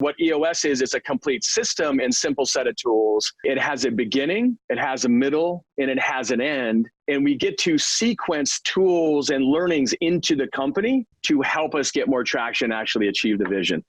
What EOS is, it's a complete system and simple set of tools. It has a beginning, it has a middle, and it has an end. And we get to sequence tools and learnings into the company to help us get more traction and actually achieve the vision.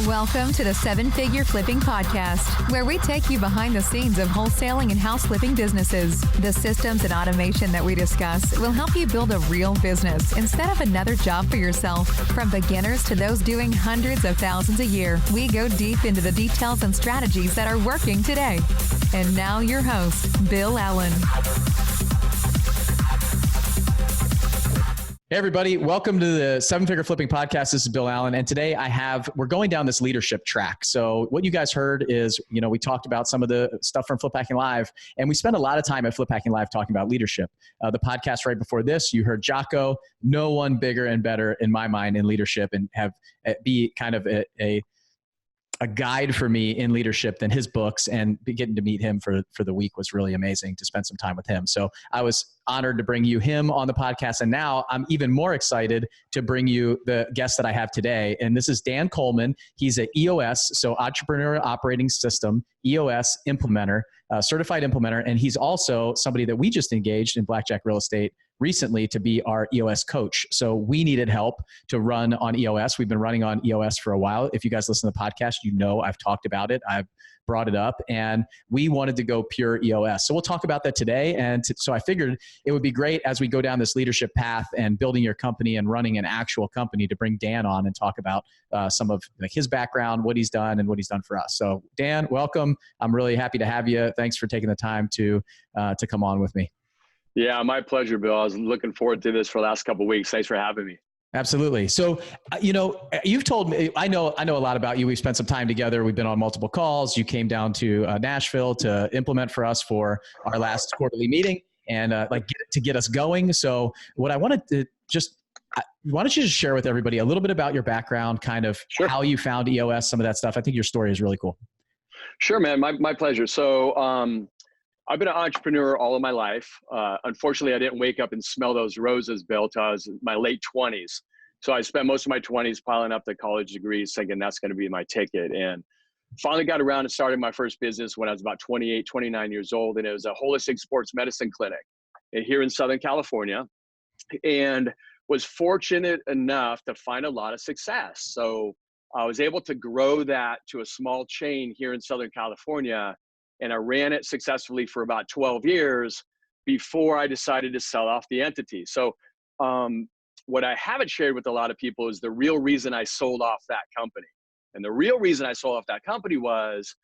Welcome to the Seven Figure Flipping Podcast, where we take you behind the scenes of wholesaling and house flipping businesses. The systems and automation that we discuss will help you build a real business instead of another job for yourself. From beginners to those doing hundreds of thousands a year, we go deep into the details and strategies that are working today. And now your host, Bill Allen. Hey everybody, welcome to the Seven Figure Flipping Podcast. This is Bill Allen, and today we're going down this leadership track. So what you guys heard is, we talked about some of the stuff from Flip Hacking Live, and we spent a lot of time at Flip Hacking Live talking about leadership. The podcast right before this, you heard Jocko, no one bigger and better in my mind in leadership, and be kind of a guide for me in leadership than his books, and getting to meet him for the week was really amazing to spend some time with him. So I was honored to bring him on the podcast. And now I'm even more excited to bring you the guest that I have today. And this is Dan Coleman. He's an EOS, so Entrepreneurial Operating System, EOS implementer, certified implementer. And he's also somebody that we just engaged in Blackjack Real Estate recently to be our EOS coach. So we needed help to run on EOS. We've been running on EOS for a while. If you guys listen to the podcast, I've talked about it. I've brought it up, and we wanted to go pure EOS. So we'll talk about that today. And so I figured it would be great as we go down this leadership path and building your company and running an actual company to bring Dan on and talk about some of his background, what he's done, and what he's done for us. So Dan, welcome. I'm really happy to have you. Thanks for taking the time to come on with me. Yeah, my pleasure, Bill. I was looking forward to this for the last couple of weeks. Thanks for having me. Absolutely. So, you've told me, I know a lot about you. We've spent some time together. We've been on multiple calls. You came down to Nashville to implement for us for our last quarterly meeting and get us going. So what I wanted to why don't you just share with everybody a little bit about your background, kind of Sure. How you found EOS, some of that stuff. I think your story is really cool. Sure, man. My pleasure. So I've been an entrepreneur all of my life. Unfortunately, I didn't wake up and smell those roses, Bill, till I was in my late 20s. So I spent most of my 20s piling up the college degrees thinking that's going to be my ticket. And finally got around and started my first business when I was about 28, 29 years old. And it was a holistic sports medicine clinic here in Southern California. And was fortunate enough to find a lot of success. So I was able to grow that to a small chain here in Southern California. And I ran it successfully for about 12 years before I decided to sell off the entity. So what I haven't shared with a lot of people is the real reason I sold off that company. And the real reason I sold off that company was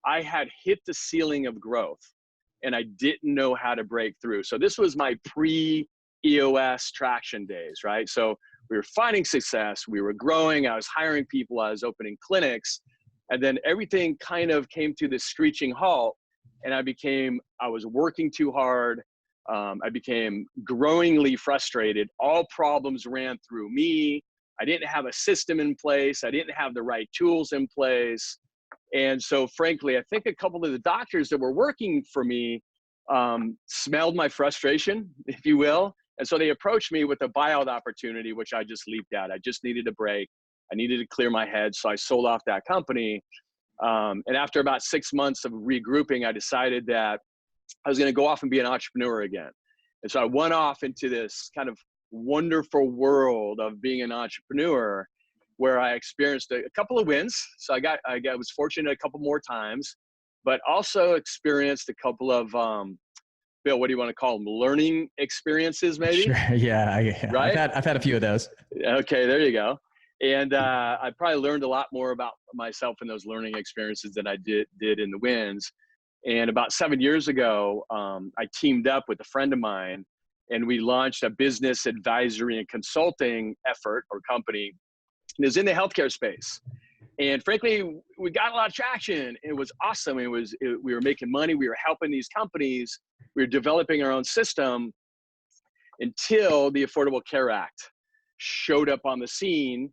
I had hit the ceiling of growth and I didn't know how to break through. So this was my pre-EOS traction days, right? So we were finding success, we were growing, I was hiring people, I was opening clinics. And then everything kind of came to this screeching halt, and I was working too hard. I became growingly frustrated. All problems ran through me. I didn't have a system in place. I didn't have the right tools in place. And so frankly, I think a couple of the doctors that were working for me smelled my frustration, if you will. And so they approached me with a buyout opportunity, which I just leaped at. I just needed a break. I needed to clear my head, so I sold off that company. And after about 6 months of regrouping, I decided that I was going to go off and be an entrepreneur again. And so I went off into this kind of wonderful world of being an entrepreneur, where I experienced a couple of wins. So I was fortunate a couple more times, but also experienced a couple of Bill, what do you want to call them? Learning experiences, maybe? Sure. Yeah. Right? I've had a few of those. Okay, there you go. And I probably learned a lot more about myself in those learning experiences than I did in the wins. And about 7 years ago, I teamed up with a friend of mine, and we launched a business advisory and consulting effort or company. And it was in the healthcare space. And frankly, we got a lot of traction. It was awesome. We were making money. We were helping these companies. We were developing our own system until the Affordable Care Act showed up on the scene.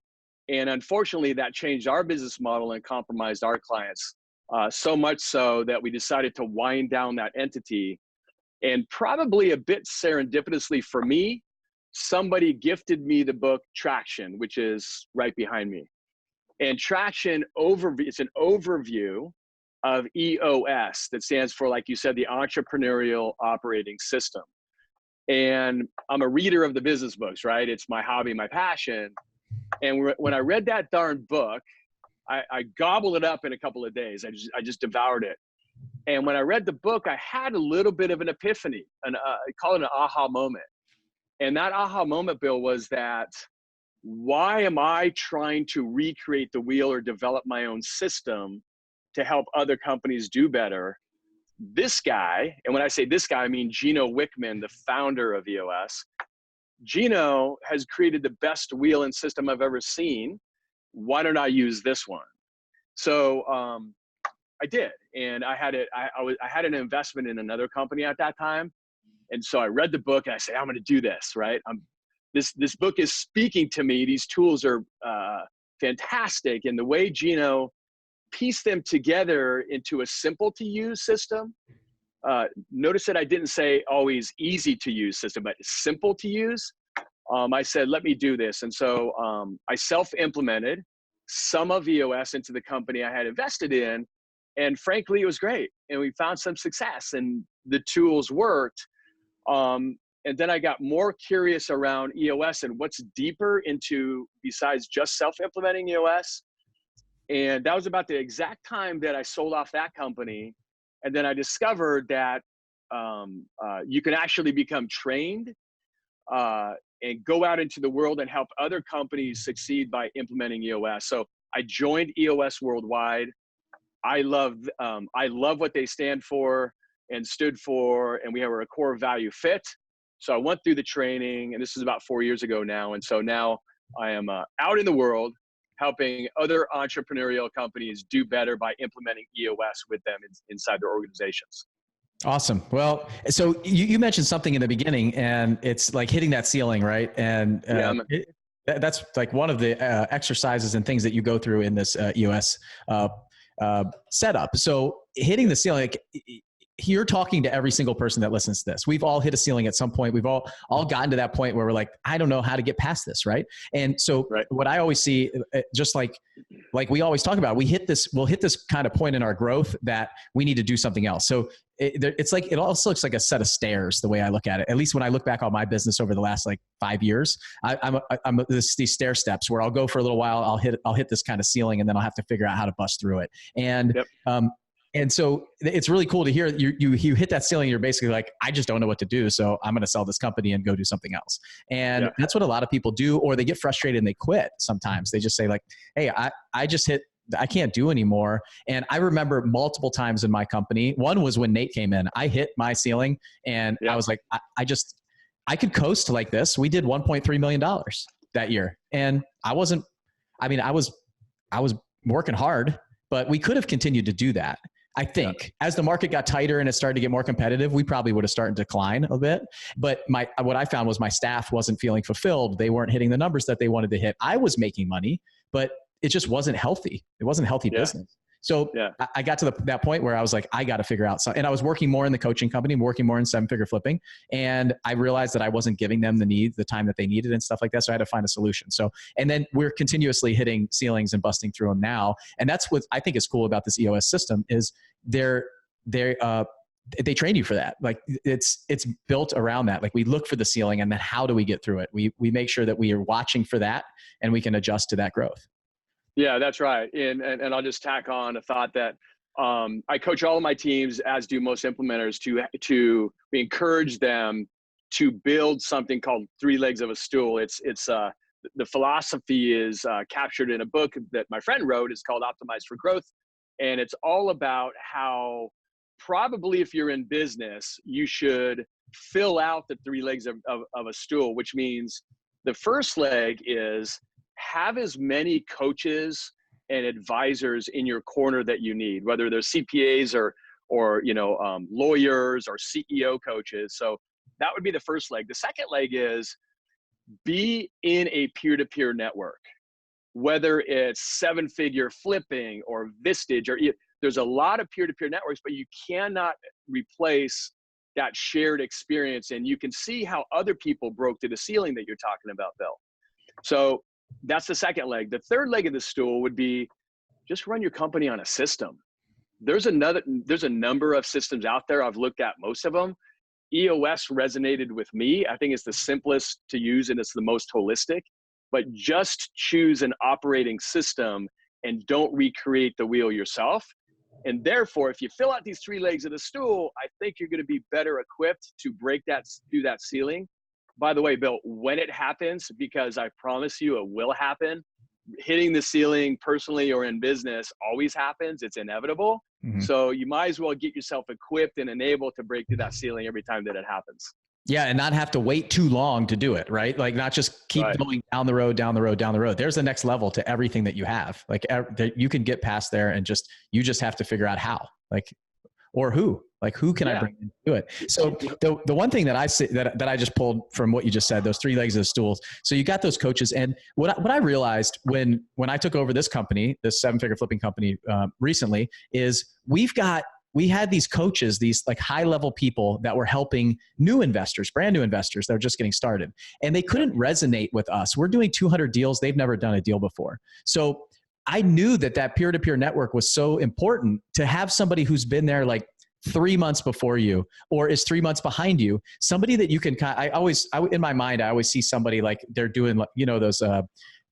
And unfortunately, that changed our business model and compromised our clients. So much so that we decided to wind down that entity. And probably a bit serendipitously for me, somebody gifted me the book Traction, which is right behind me. And Traction overview, it's an overview of EOS that stands for, like you said, the Entrepreneurial Operating System. And I'm a reader of the business books, right? It's my hobby, my passion. And when I read that darn book, I gobbled it up in a couple of days. I just devoured it. And when I read the book, I had a little bit of an epiphany, I call it an aha moment. And that aha moment, Bill, was that why am I trying to recreate the wheel or develop my own system to help other companies do better? This guy, and when I say this guy, I mean Gino Wickman, the founder of EOS. Gino has created the best wheel and system I've ever seen. Why don't I use this one? So I did, and I had an investment in another company at that time, and so I read the book and I said, I'm going to do this, right? This book is speaking to me. These tools are fantastic, and the way Gino pieced them together into a simple to use system. Notice that I didn't say always easy to use system, but simple to use. I said, let me do this. And so I self-implemented some of EOS into the company I had invested in. And frankly, it was great. And we found some success and the tools worked. And then I got more curious around EOS and what's deeper into besides just self-implementing EOS. And that was about the exact time that I sold off that company. And then I discovered that you can actually become trained and go out into the world and help other companies succeed by implementing EOS. So I joined EOS Worldwide. I love what they stand for and stood for, and we have a core value fit. So I went through the training, and this is about 4 years ago now. And so now I am out in the world helping other entrepreneurial companies do better by implementing EOS with them inside their organizations. Awesome. Well, so you mentioned something in the beginning, and it's like hitting that ceiling, right? And that's like one of the exercises and things that you go through in this EOS setup. So hitting the ceiling, like, you're talking to every single person that listens to this. We've all hit a ceiling at some point. We've all gotten to that point where we're like, I don't know how to get past this, right? And so what I always see, just like we always talk about, we'll hit this kind of point in our growth that we need to do something else. So it's like, it also looks like a set of stairs, the way I look at it. At least when I look back on my business over the last like 5 years, I'm these stair steps where I'll go for a little while, I'll hit this kind of ceiling, and then I'll have to figure out how to bust through it. And so it's really cool to hear you hit that ceiling. You're basically like, I just don't know what to do. So I'm going to sell this company and go do something else. And that's what a lot of people do, or they get frustrated and they quit. Sometimes they just say like, hey, I can't do anymore. And I remember multiple times in my company, one was when Nate came in, I hit my ceiling and I was like, I could coast like this. We did $1.3 million that year. And I was working hard, but we could have continued to do that. I think as the market got tighter and it started to get more competitive, we probably would have started to decline a bit. But what I found was my staff wasn't feeling fulfilled. They weren't hitting the numbers that they wanted to hit. I was making money, but it just wasn't healthy. It wasn't healthy business. So I got to that point where I was like, I got to figure out something. And I was working more in the coaching company, working more in 7-figure flipping. And I realized that I wasn't giving them the time that they needed and stuff like that. So I had to find a solution. And then we're continuously hitting ceilings and busting through them now. And that's what I think is cool about this EOS system is they train you for that. Like it's built around that. Like we look for the ceiling and then how do we get through it? We make sure that we are watching for that and we can adjust to that growth. Yeah, that's right. And I'll just tack on a thought that I coach all of my teams, as do most implementers, to encourage them to build something called 3 legs of a stool. It's the philosophy is captured in a book that my friend wrote. It's called Optimized for Growth. And it's all about how probably if you're in business, you should fill out the 3 legs of a stool, which means the first leg is have as many coaches and advisors in your corner that you need, whether they're CPAs or lawyers or CEO coaches. So that would be the first leg. The second leg is be in a peer-to-peer network, whether it's 7-figure flipping or Vistage, there's a lot of peer-to-peer networks, but you cannot replace that shared experience, and you can see how other people broke through the ceiling that you're talking about, Bill. So that's the second leg. The third leg of the stool would be just run your company on a system. There's a number of systems out there. I've looked at most of them. EOS resonated with me. I think it's the simplest to use and it's the most holistic, but just choose an operating system and don't recreate the wheel yourself. And therefore, if you fill out these three legs of the stool, I think you're going to be better equipped to break through that ceiling. By the way, Bill, when it happens, because I promise you it will happen, hitting the ceiling personally or in business always happens. It's inevitable. Mm-hmm. So you might as well get yourself equipped and enabled to break through that ceiling every time that it happens. Yeah. And not have to wait too long to do it, right? Like not just keep going down the road. There's the next level to everything that you have. Like you can get past there and you just have to figure out how, or who can I bring into it? So the one thing that I say that I just pulled from what you just said, those three legs of the stools. So you got those coaches. And what I realized when I took over this company, this 7-figure flipping company recently, is we had these coaches, these like high level people that were helping new investors, brand new investors that were just getting started, and they couldn't resonate with us. We're doing 200 deals. They've never done a deal before. So I knew that peer-to-peer network was so important to have somebody who's been there like 3 months before you or is 3 months behind you, somebody that you can in my mind, I always see somebody like they're doing,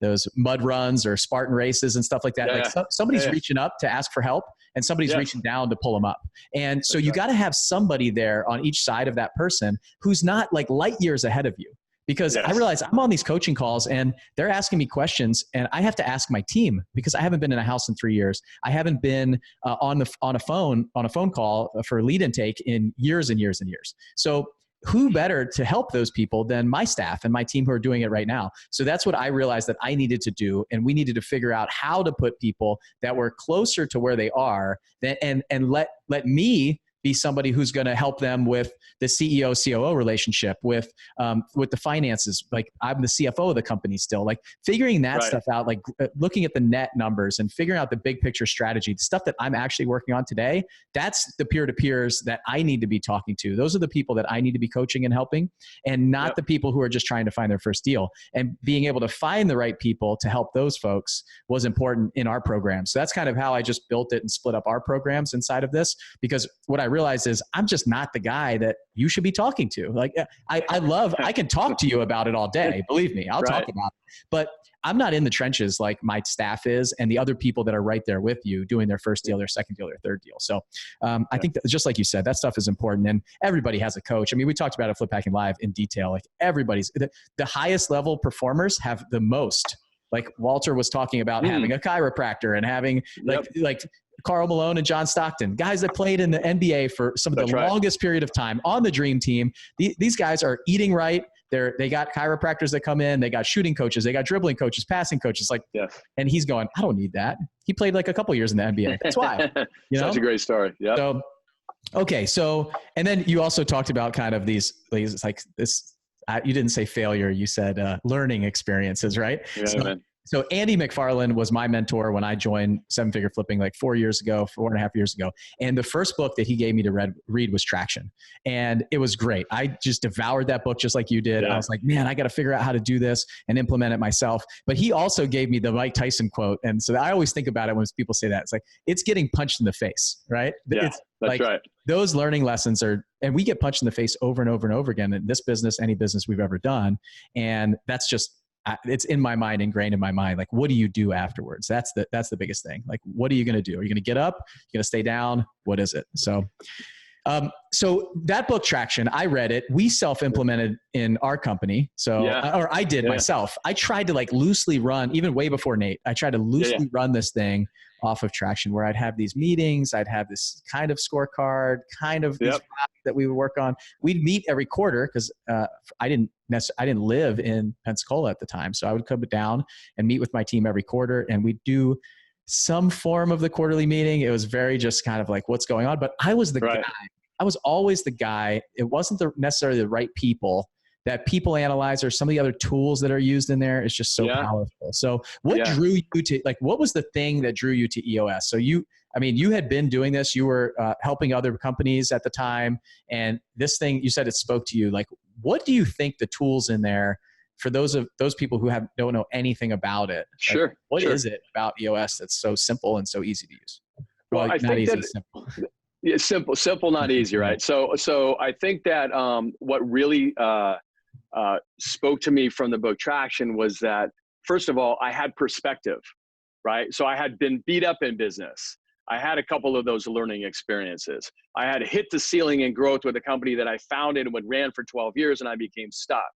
those mud runs or Spartan races and stuff like that. Somebody's reaching up to ask for help and somebody's reaching down to pull them up. And so you got to have somebody there on each side of that person who's not like light years ahead of you. Because I realize I'm on these coaching calls and they're asking me questions and I have to ask my team because I haven't been in a house in 3 years. I haven't been on a phone call for lead intake in years and years and years. So who better to help those people than my staff and my team who are doing it right now? So that's what I realized that I needed to do. And we needed to figure out how to put people that were closer to where they are and let me be somebody who's going to help them with the CEO, COO relationship, with the finances. Like I'm the CFO of the company still, like figuring that stuff out, like looking at the net numbers and figuring out the big picture strategy, the stuff that I'm actually working on today. That's the peer-to-peers that I need to be talking to. Those are the people that I need to be coaching and helping, and not the people who are just trying to find their first deal. And being able to find the right people to help those folks was important in our program. So that's kind of how I just built it and split up our programs inside of this, because what I realized is I'm just not the guy that you should be talking to. Like I can talk to you about it all day. Believe me, I'll talk about it, but I'm not in the trenches like my staff is and the other people that are right there with you doing their first deal, their second deal, their third deal. So I think that, just like you said, that stuff is important, and everybody has a coach. I mean, we talked about it Flip Hacking Live in detail. Like everybody's the highest level performers have the most. Like Walter was talking about having a chiropractor and having like Karl Malone and John Stockton, guys that played in the NBA for some of the longest period of time on the dream team. These guys are eating right. They got chiropractors that come in. They got shooting coaches. They got dribbling coaches, passing coaches. And he's going, I don't need that. He played like a couple years in the NBA. That's why. Such a great story. Yeah. So, okay. So, and then you also talked about kind of these like this. You didn't say failure. You said learning experiences, right? Yeah, So Andy McFarland was my mentor when I joined 7-figure flipping like 4.5 years ago. And the first book that he gave me to read was Traction. And it was great. I just devoured that book just like you did. I was like, man, I got to figure out how to do this and implement it myself. But he also gave me the Mike Tyson quote. And so I always think about it when people say that. It's like, it's getting punched in the face, right? Yeah, that's right. Those learning lessons and we get punched in the face over and over and over again in this business, any business we've ever done. And that's just, it's in my mind, ingrained in my mind. Like, what do you do afterwards? That's the biggest thing. Like, what are you going to do? Are you going to get up? You're going to stay down? What is it? So that book Traction, I read it. We self-implemented in our company. So, or I did myself. I tried to like loosely run, even way before Nate, I tried to loosely run this thing off of Traction, where I'd have these meetings. I'd have this kind of scorecard, kind of these that we would work on. We'd meet every quarter because I didn't live in Pensacola at the time. So I would come down and meet with my team every quarter, and we'd do some form of the quarterly meeting. It was very just kind of like, what's going on? But I was the guy. I was always the guy. It wasn't necessarily the right people that people analyzer, some of the other tools that are used in there is just so powerful. So what drew you to, like, what was the thing that drew you to EOS? So you had been doing this, you were helping other companies at the time. And this thing, you said it spoke to you. Like, what do you think the tools in there for those people who don't know anything about it? Sure. Like, what is it about EOS that's so simple and so easy to use? Well, I think that simple. Yeah, simple, not easy, right? So I think that what really spoke to me from the book Traction was that, first of all, I had perspective, right? So I had been beat up in business. I had a couple of those learning experiences. I had hit the ceiling in growth with a company that I founded and ran for 12 years, and I became stuck.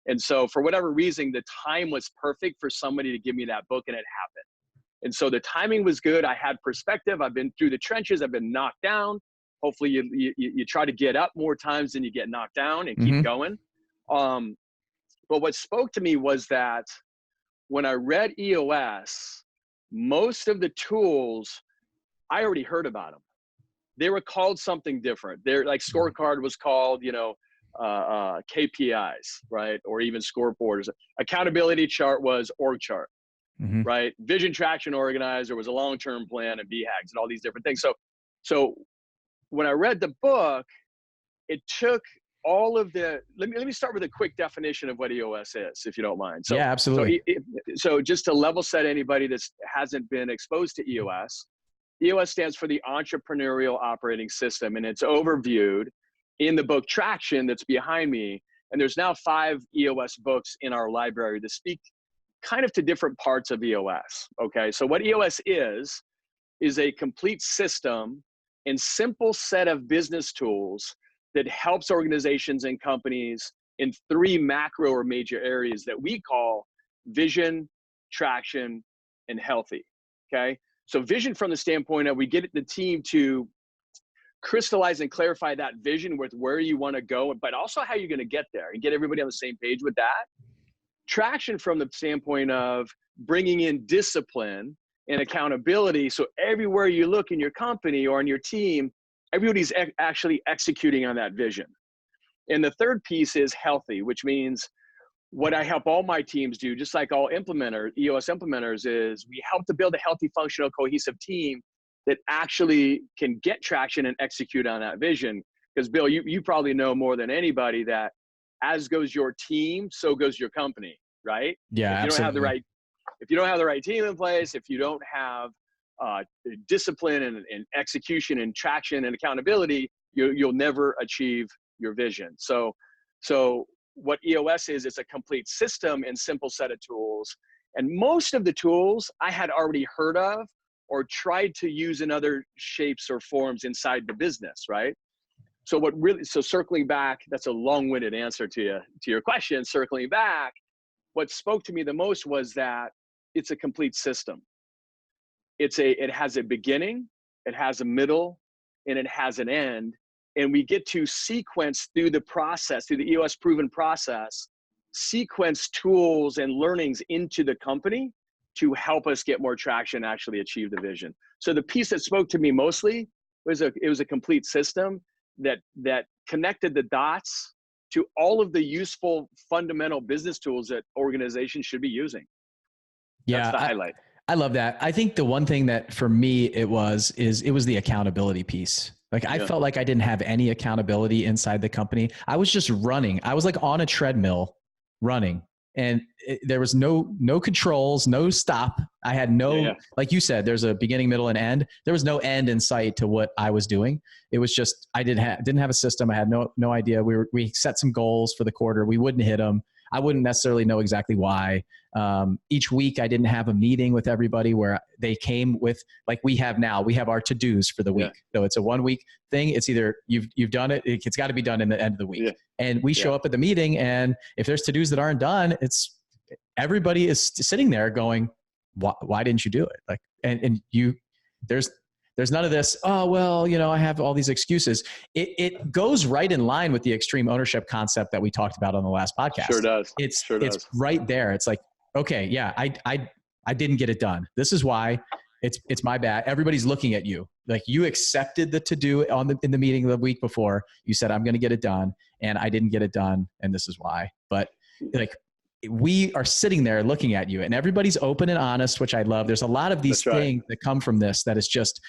And so for whatever reason, the time was perfect for somebody to give me that book, and it happened. And so the timing was good. I had perspective. I've been through the trenches. I've been knocked down. Hopefully you try to get up more times than you get knocked down and keep going. But what spoke to me was that when I read EOS, most of the tools, I already heard about them. They were called something different. They're like scorecard was called, KPIs, right? Or even scoreboards. Accountability chart was org chart, right? Vision Traction Organizer was a long-term plan, and BHAGs and all these different things. So when I read the book, it took all of the, let me start with a quick definition of what EOS is, if you don't mind. So, yeah, absolutely. So just to level set anybody that hasn't been exposed to EOS, EOS stands for the Entrepreneurial Operating System, and it's overviewed in the book Traction that's behind me. And there's now 5 EOS books in our library that speak kind of to different parts of EOS. Okay, so what EOS is a complete system and simple set of business tools that helps organizations and companies in 3 macro or major areas that we call vision, traction, and healthy. Okay, so vision from the standpoint of we get the team to crystallize and clarify that vision with where you want to go, but also how you're going to get there and get everybody on the same page with that. Traction from the standpoint of bringing in discipline and accountability. So everywhere you look in your company or in your team, everybody's actually executing on that vision. And the third piece is healthy, which means what I help all my teams do, just like all EOS implementers, is we help to build a healthy, functional, cohesive team that actually can get traction and execute on that vision. Because Bill, you probably know more than anybody that as goes your team, so goes your company, right? Yeah, absolutely. If you don't have the right team in place, if you don't have discipline and execution and traction and accountability, you'll never achieve your vision. So what EOS is, it's a complete system and simple set of tools. And most of the tools I had already heard of or tried to use in other shapes or forms inside the business, right? So circling back, that's a long-winded answer to your question. Circling back, what spoke to me the most was that it's a complete system. It has a beginning, it has a middle, and it has an end. And we get to sequence through the process, through the EOS proven process, sequence tools and learnings into the company to help us get more traction, actually achieve the vision. So the piece that spoke to me mostly was it was a complete system that connected the dots to all of the useful fundamental business tools that organizations should be using. Yeah, that's the highlight. I love that. I think the one thing that for me it was the accountability piece. Like I felt like I didn't have any accountability inside the company. I was just running. I was like on a treadmill running, and there was no controls, no stop. I had like you said, there's a beginning, middle, and end. There was no end in sight to what I was doing. It was just, I didn't have a system. I had no idea. We set some goals for the quarter. We wouldn't hit them. I wouldn't necessarily know exactly why. Each week I didn't have a meeting with everybody where they came with, like we have now, we have our to-dos for the week. So it's a 1 week thing. It's either you've done it. It's got to be done in the end of the week. And we show up at the meeting, and if there's to-dos that aren't done, everybody is sitting there going, why didn't you do it? Like, and there's none of this, oh, well, I have all these excuses. It goes right in line with the extreme ownership concept that we talked about on the last podcast. Sure does. It's right there. It's like, okay, yeah, I didn't get it done. This is why. It's my bad. Everybody's looking at you. Like you accepted the to-do in the meeting the week before. You said, I'm going to get it done, and I didn't get it done, and this is why. but like we are sitting there looking at you and everybody's open and honest, which I love. There's a lot of these things that come from this that is just,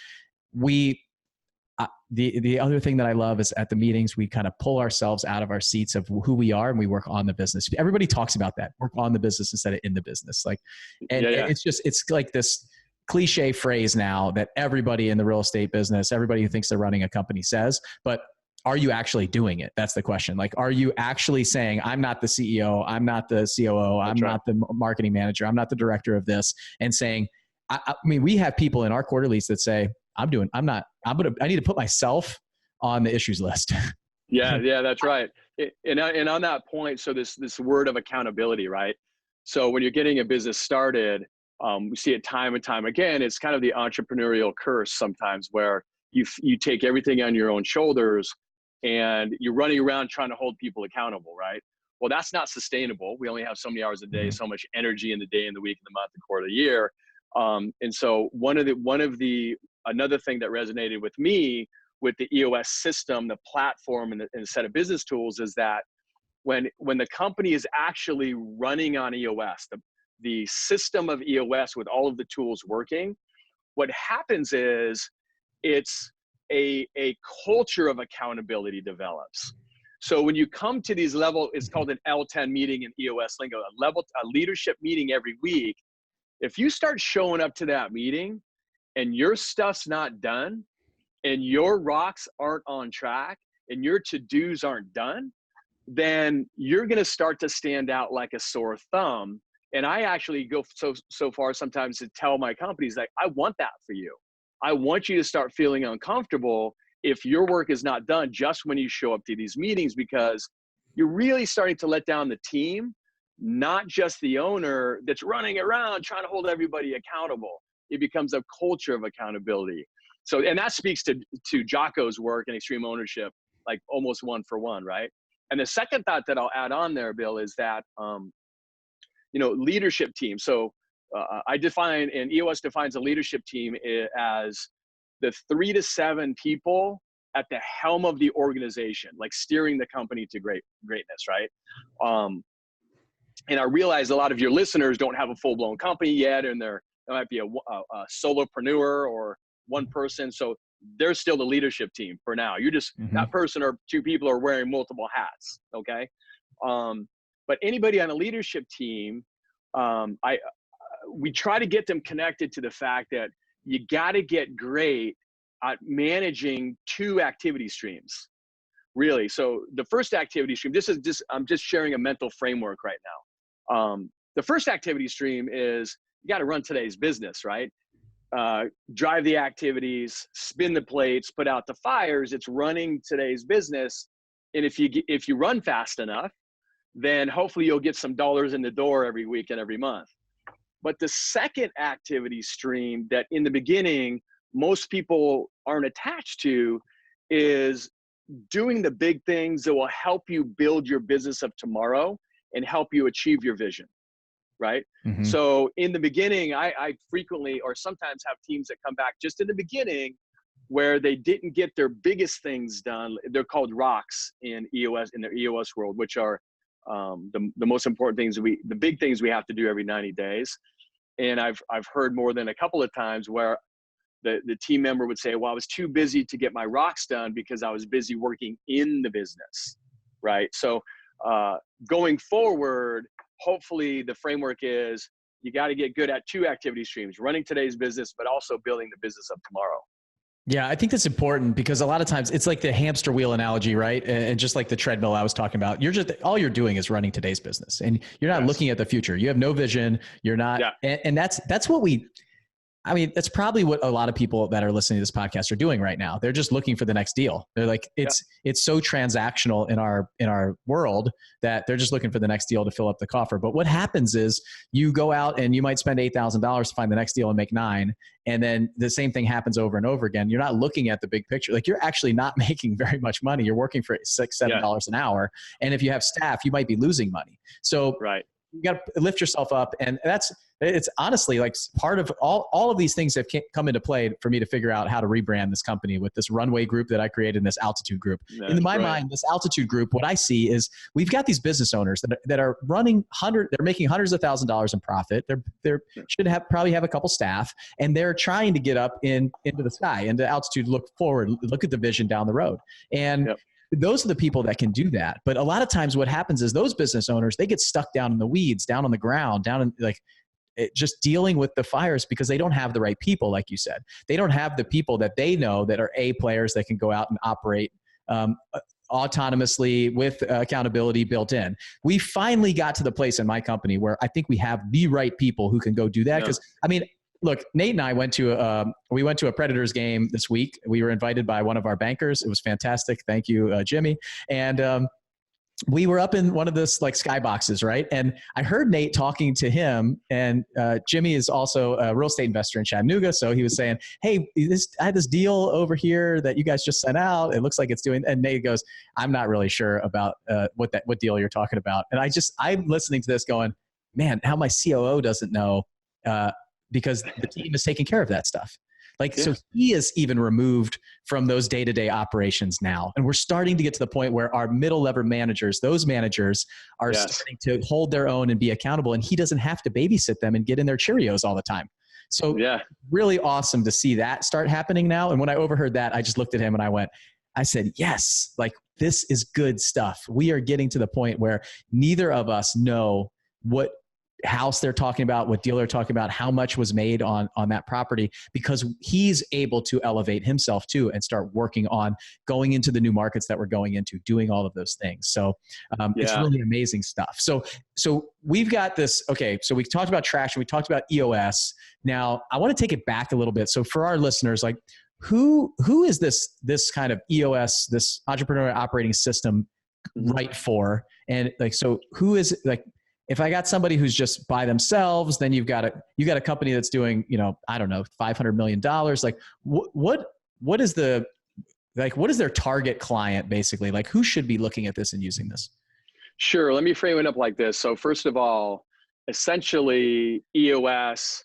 the other thing that I love is at the meetings, we kind of pull ourselves out of our seats of who we are and we work on the business. Everybody talks about that, work on the business instead of in the business. Like, and it's like this cliche phrase now that everybody in the real estate business, everybody who thinks they're running a company says, but are you actually doing it? That's the question. Like, are you actually saying, I'm not the CEO, I'm not the COO, I'm not the marketing manager, I'm not the director of this, and saying, I mean, we have people in our quarterlies that say, I need to put myself on the issues list. Yeah, that's right. And on that point, so this word of accountability, right? So when you're getting a business started, we see it time and time again. It's kind of the entrepreneurial curse sometimes, where you take everything on your own shoulders and you're running around trying to hold people accountable, right? Well, that's not sustainable. We only have so many hours a day, so much energy in the day, in the week, in the month, the quarter, the year. And so another thing that resonated with me with the EOS system, the platform, and the set of business tools is that when the company is actually running on EOS, the system of EOS with all of the tools working, what happens is it's a culture of accountability develops. So when you come to these levels, it's called an L10 meeting in EOS lingo, a leadership meeting every week. If you start showing up to that meeting and your stuff's not done and your rocks aren't on track and your to-dos aren't done, then you're going to start to stand out like a sore thumb. And I actually go so far sometimes to tell my companies, like, I want that for you. I want you to start feeling uncomfortable if your work is not done just when you show up to these meetings, because you're really starting to let down the team, not just the owner that's running around trying to hold everybody accountable. It becomes a culture of accountability. So, and that speaks to Jocko's work in extreme ownership, like almost one for one, right? And the second thought that I'll add on there, Bill, is that, leadership team. So I define, and EOS defines a leadership team as the 3 to 7 people at the helm of the organization, like steering the company to greatness, right? And I realize a lot of your listeners don't have a full-blown company yet, and they might be a solopreneur or one person. So they're still the leadership team for now. You're just that person or 2 people are wearing multiple hats. Okay. But anybody on a leadership team, we try to get them connected to the fact that you got to get great at managing 2 activity streams, really. So the first activity stream, I'm just sharing a mental framework right now. The first activity stream is you got to run today's business, right? Drive the activities, spin the plates, put out the fires. It's running today's business. And if you run fast enough, then hopefully you'll get some dollars in the door every week and every month. But the second activity stream that in the beginning, most people aren't attached to is doing the big things that will help you build your business of tomorrow and help you achieve your vision, right? So in the beginning, I frequently or sometimes have teams that come back just in the beginning where they didn't get their biggest things done. They're called rocks in EOS, in the EOS world, which are the most important things, the big things we have to do every 90 days. And I've heard more than a couple of times where the team member would say, well, I was too busy to get my rocks done because I was busy working in the business, right? So going forward, hopefully the framework is you got to get good at 2 activity streams, running today's business, but also building the business of tomorrow. Yeah, I think that's important because a lot of times it's like the hamster wheel analogy, right? And just like the treadmill I was talking about, all you're doing is running today's business and you're not looking at the future. You have no vision. You're not, and that's what that's probably what a lot of people that are listening to this podcast are doing right now. They're just looking for the next deal. They're like, it's so transactional in our world that they're just looking for the next deal to fill up the coffer. But what happens is you go out and you might spend $8,000 to find the next deal and make 9. And then the same thing happens over and over again. You're not looking at the big picture. Like you're actually not making very much money. You're working for $6-7 an hour. And if you have staff, you might be losing money. So you got to lift yourself up. And it's honestly like part of all of these things have come into play for me to figure out how to rebrand this company with this runway group that I created and this altitude group. In my mind, this altitude group, what I see is we've got these business owners that are running they're making hundreds of $1,000s in profit. They should probably have a couple staff, and they're trying to get up into the sky, into altitude, look forward, look at the vision down the road. And those are the people that can do that. But a lot of times what happens is those business owners, they get stuck down in the weeds, down on the ground, down in just dealing with the fires because they don't have the right people, like you said. They don't have the people that they know that are A players that can go out and operate autonomously with accountability built in. We finally got to the place in my company where I think we have the right people who can go do that. Because I mean, look, Nate and I went to a Predators game this week. We were invited by one of our bankers. It was fantastic. Thank you, Jimmy. And we were up in one of those like skyboxes, right? And I heard Nate talking to him, and Jimmy is also a real estate investor in Chattanooga. So he was saying, hey, I had this deal over here that you guys just sent out. It looks like it's doing, and Nate goes, I'm not really sure about what deal you're talking about. And I'm listening to this going, man, how my COO doesn't know because the team is taking care of that stuff. So he is even removed from those day-to-day operations now. And we're starting to get to the point where our middle level managers, those managers are starting to hold their own and be accountable. And he doesn't have to babysit them and get in their Cheerios all the time. So really awesome to see that start happening now. And when I overheard that, I just looked at him and I said, yes, like this is good stuff. We are getting to the point where neither of us know what house they're talking about, what deal they're talking about, how much was made on that property, because he's able to elevate himself too and start working on going into the new markets that we're going into, doing all of those things. So it's really amazing stuff. So we've got this. Okay. So we talked about traction. We talked about EOS. Now I want to take it back a little bit. So for our listeners, like who is this kind of EOS, this entrepreneurial operating system right for? And like, so who is like, if I got somebody who's just by themselves, then you got a company that's doing, I don't know, $500 million. Like what is their target client basically? Like who should be looking at this and using this? Sure. Let me frame it up like this. So first of all, essentially EOS,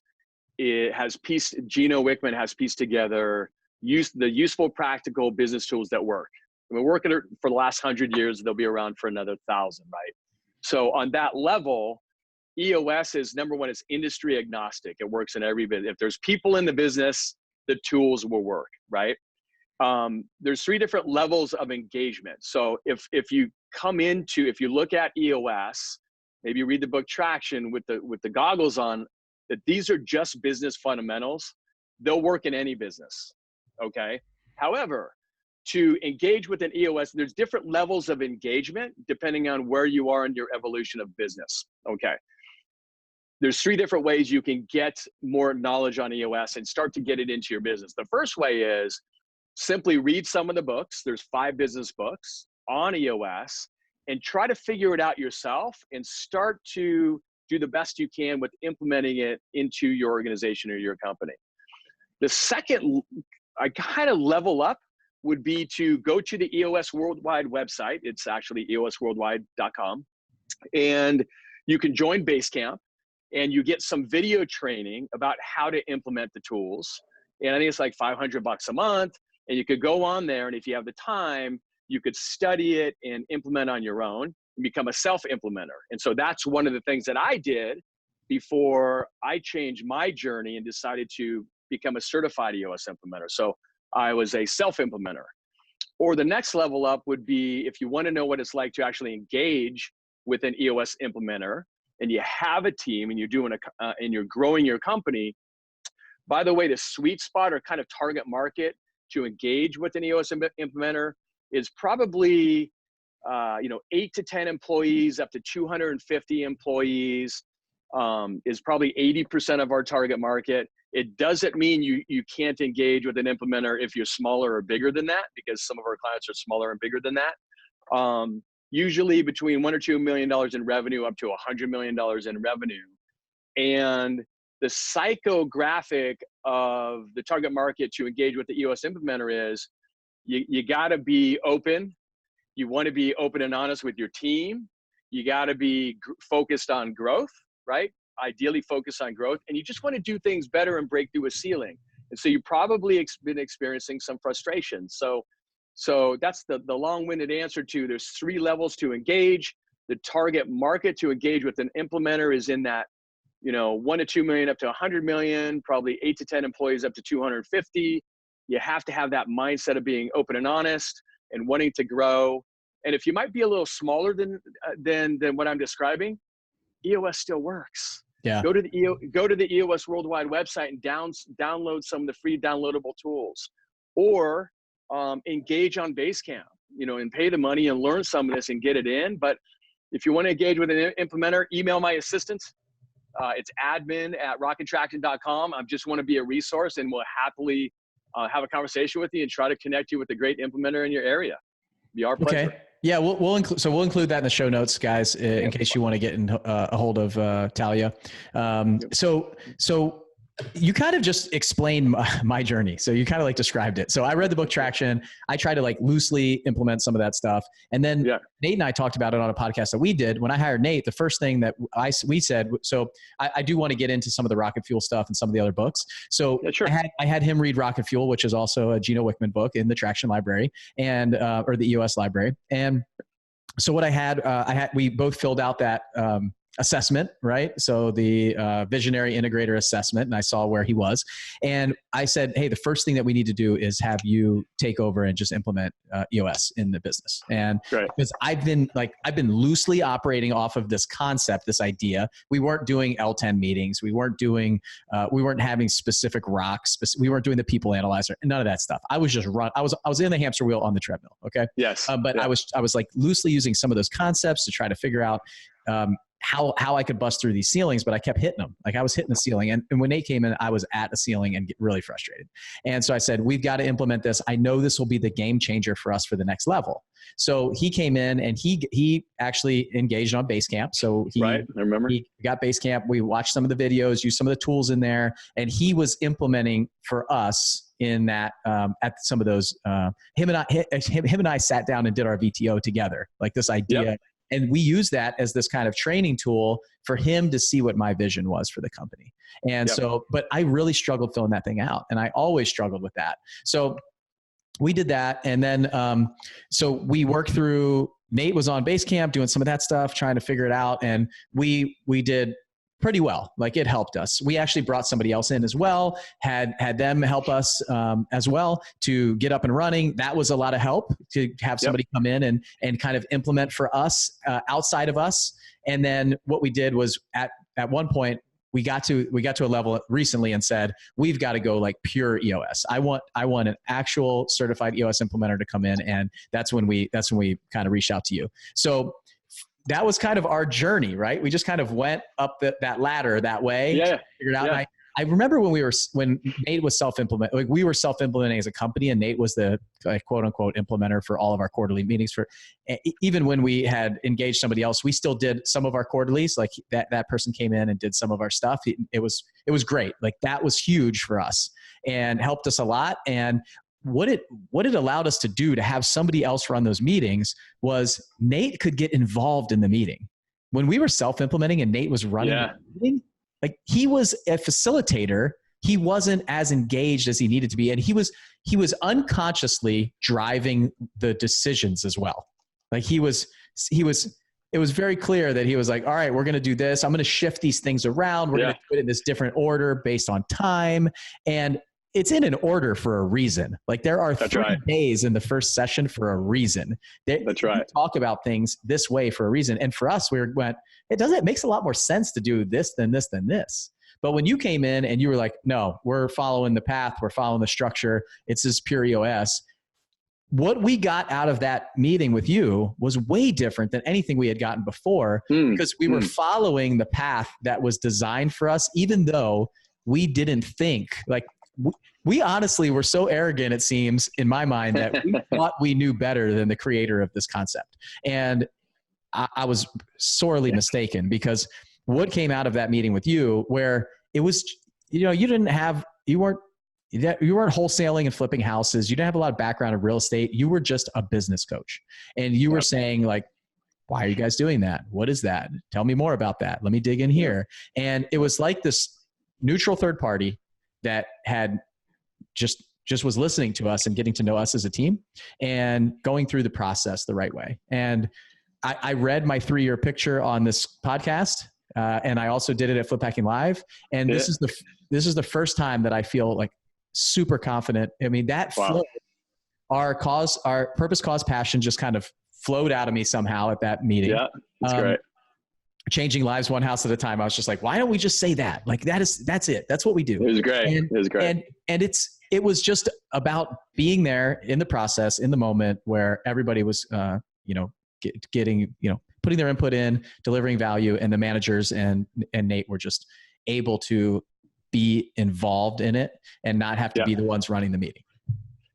Gino Wickman has pieced together the useful, practical business tools that work. We've been working for the last 100 years. They'll be around for another 1,000, right? So on that level, EOS is number one, it's industry agnostic. It works in every business. If there's people in the business, the tools will work, right? There's 3 different levels of engagement. So if you look at EOS, maybe read the book Traction with the goggles on, that these are just business fundamentals. They'll work in any business, okay? However, to engage with an EOS, there's different levels of engagement depending on where you are in your evolution of business. Okay. There's 3 different ways you can get more knowledge on EOS and start to get it into your business. The first way is simply read some of the books. There's 5 business books on EOS and try to figure it out yourself and start to do the best you can with implementing it into your organization or your company. The second, I kind of level up, would be to go to the EOS Worldwide website. It's actually eosworldwide.com. And you can join Basecamp and you get some video training about how to implement the tools. And I think it's like $500 a month. And you could go on there, and if you have the time, you could study it and implement on your own and become a self-implementer. And so that's one of the things that I did before I changed my journey and decided to become a certified EOS implementer. So I was a self-implementer. Or the next level up would be if you want to know what it's like to actually engage with an EOS implementer and you have a team and you're growing your company. By the way, the sweet spot or kind of target market to engage with an EOS implementer is probably 8 to 10 employees up to 250 employees is probably 80% of our target market. It doesn't mean you can't engage with an implementer if you're smaller or bigger than that, because some of our clients are smaller and bigger than that. Usually between $1 or $2 million in revenue up to $100 million in revenue. And the psychographic of the target market to engage with the EOS implementer is you got to be open. You want to be open and honest with your team. You got to be focused on growth, right? Ideally focused on growth. And you just want to do things better and break through a ceiling. And so you probably been experiencing some frustration. So that's the long-winded answer to, there's 3 levels to engage. The target market to engage with an implementer is in that, 1 to 2 million up to 100 million, probably 8 to 10 employees up to 250. You have to have that mindset of being open and honest and wanting to grow. And if you might be a little smaller than what I'm describing, EOS still works. Yeah. Go to the EOS Worldwide website and download some of the free downloadable tools, or engage on Basecamp, and pay the money and learn some of this and get it in. But if you want to engage with an implementer, email my assistant. It's admin@rockettraction.com. I just want to be a resource, and we'll happily have a conversation with you and try to connect you with a great implementer in your area. Be our pleasure. Okay. Yeah, we'll include that in the show notes, guys, in case you want to get a hold of Talia. So you kind of just explained my journey. So you kind of described it. So I read the book Traction. I tried to loosely implement some of that stuff. And then Nate and I talked about it on a podcast that we did. When I hired Nate, the first thing that we said, so I do want to get into some of the Rocket Fuel stuff and some of the other books. So sure. I had him read Rocket Fuel, which is also a Gino Wickman book in the Traction library and, or the EOS library. And so what we both filled out that, assessment, right? So the visionary integrator assessment, and I saw where he was. And I said, hey, the first thing that we need to do is have you take over and just implement EOS in the business. And because I've been loosely operating off of this concept, this idea. We weren't doing L10 meetings. We weren't having specific rocks. We weren't doing the people analyzer, none of that stuff. I was just I was in the hamster wheel on the treadmill. Okay. Yes. But I was loosely using some of those concepts to try to figure out, how I could bust through these ceilings, but I kept hitting them. I was hitting the ceiling. And when Nate came in, I was at a ceiling and get really frustrated. And so I said, we've got to implement this. I know this will be the game changer for us for the next level. So he came in and he actually engaged on Basecamp. So I remember. He got Basecamp. We watched some of the videos, used some of the tools in there, and he was implementing for us in that, at some of those, him and I sat down and did our VTO together, this idea. Yep. And we use that as this kind of training tool for him to see what my vision was for the company. And but I really struggled filling that thing out. And I always struggled with that. So we did that. And then, so we worked through, Nate was on Basecamp doing some of that stuff, trying to figure it out. And we did pretty well. It helped us. We actually brought somebody else in as well, had them help us as well to get up and running. That was a lot of help to have somebody come in and kind of implement for us outside of us. And then what we did was at one point, we got to a level recently and said, we've got to go pure EOS. I want an actual certified EOS implementer to come in. And that's when we kind of reached out to you. So that was kind of our journey, right? We just kind of went up that ladder that way. Yeah. Figured out. Yeah. I remember when Nate was self-implementing, we were self-implementing as a company, and Nate was the quote unquote implementer for all of our quarterly meetings. Even when we had engaged somebody else, we still did some of our quarterlies. That person came in and did some of our stuff. It was great. That was huge for us and helped us a lot. And what it allowed us to do to have somebody else run those meetings was Nate could get involved in the meeting. When we were self-implementing and Nate was running the meeting, he was a facilitator. He wasn't as engaged as he needed to be. And he was unconsciously driving the decisions as well. It was very clear that he was all right, we're going to do this. I'm going to shift these things around. We're going to do it in this different order based on time. And it's in an order for a reason. There are 3 days in the first session for a reason. That's right. We talk about things this way for a reason. And for us, it makes a lot more sense to do this than this than this. But when you came in and you were no, we're following the path, we're following the structure, it's this pure EOS. What we got out of that meeting with you was way different than anything we had gotten before, because we were following the path that was designed for us, even though we didn't think we honestly were so arrogant, it seems, in my mind, that we thought we knew better than the creator of this concept. And I was sorely mistaken, because what came out of that meeting with you, where it was, you weren't wholesaling and flipping houses. You didn't have a lot of background in real estate. You were just a business coach. And you were saying why are you guys doing that? What is that? Tell me more about that. Let me dig in here. And it was like this neutral third party that had just was listening to us and getting to know us as a team and going through the process the right way. And I read my 3-year picture on this podcast, and I also did it at Flip Hacking Live. And this is the first time that I feel like super confident. I mean, that flow, our purpose, cause, passion just kind of flowed out of me somehow at that meeting. Yeah, that's great. Changing lives one house at a time. I was just like, why don't we just say that? Like that's it. That's what we do. It was great. It was great. And it was just about being there in the process, in the moment where everybody was, getting, putting their input in, delivering value, and the managers and Nate were just able to be involved in it and not have to be the ones running the meeting.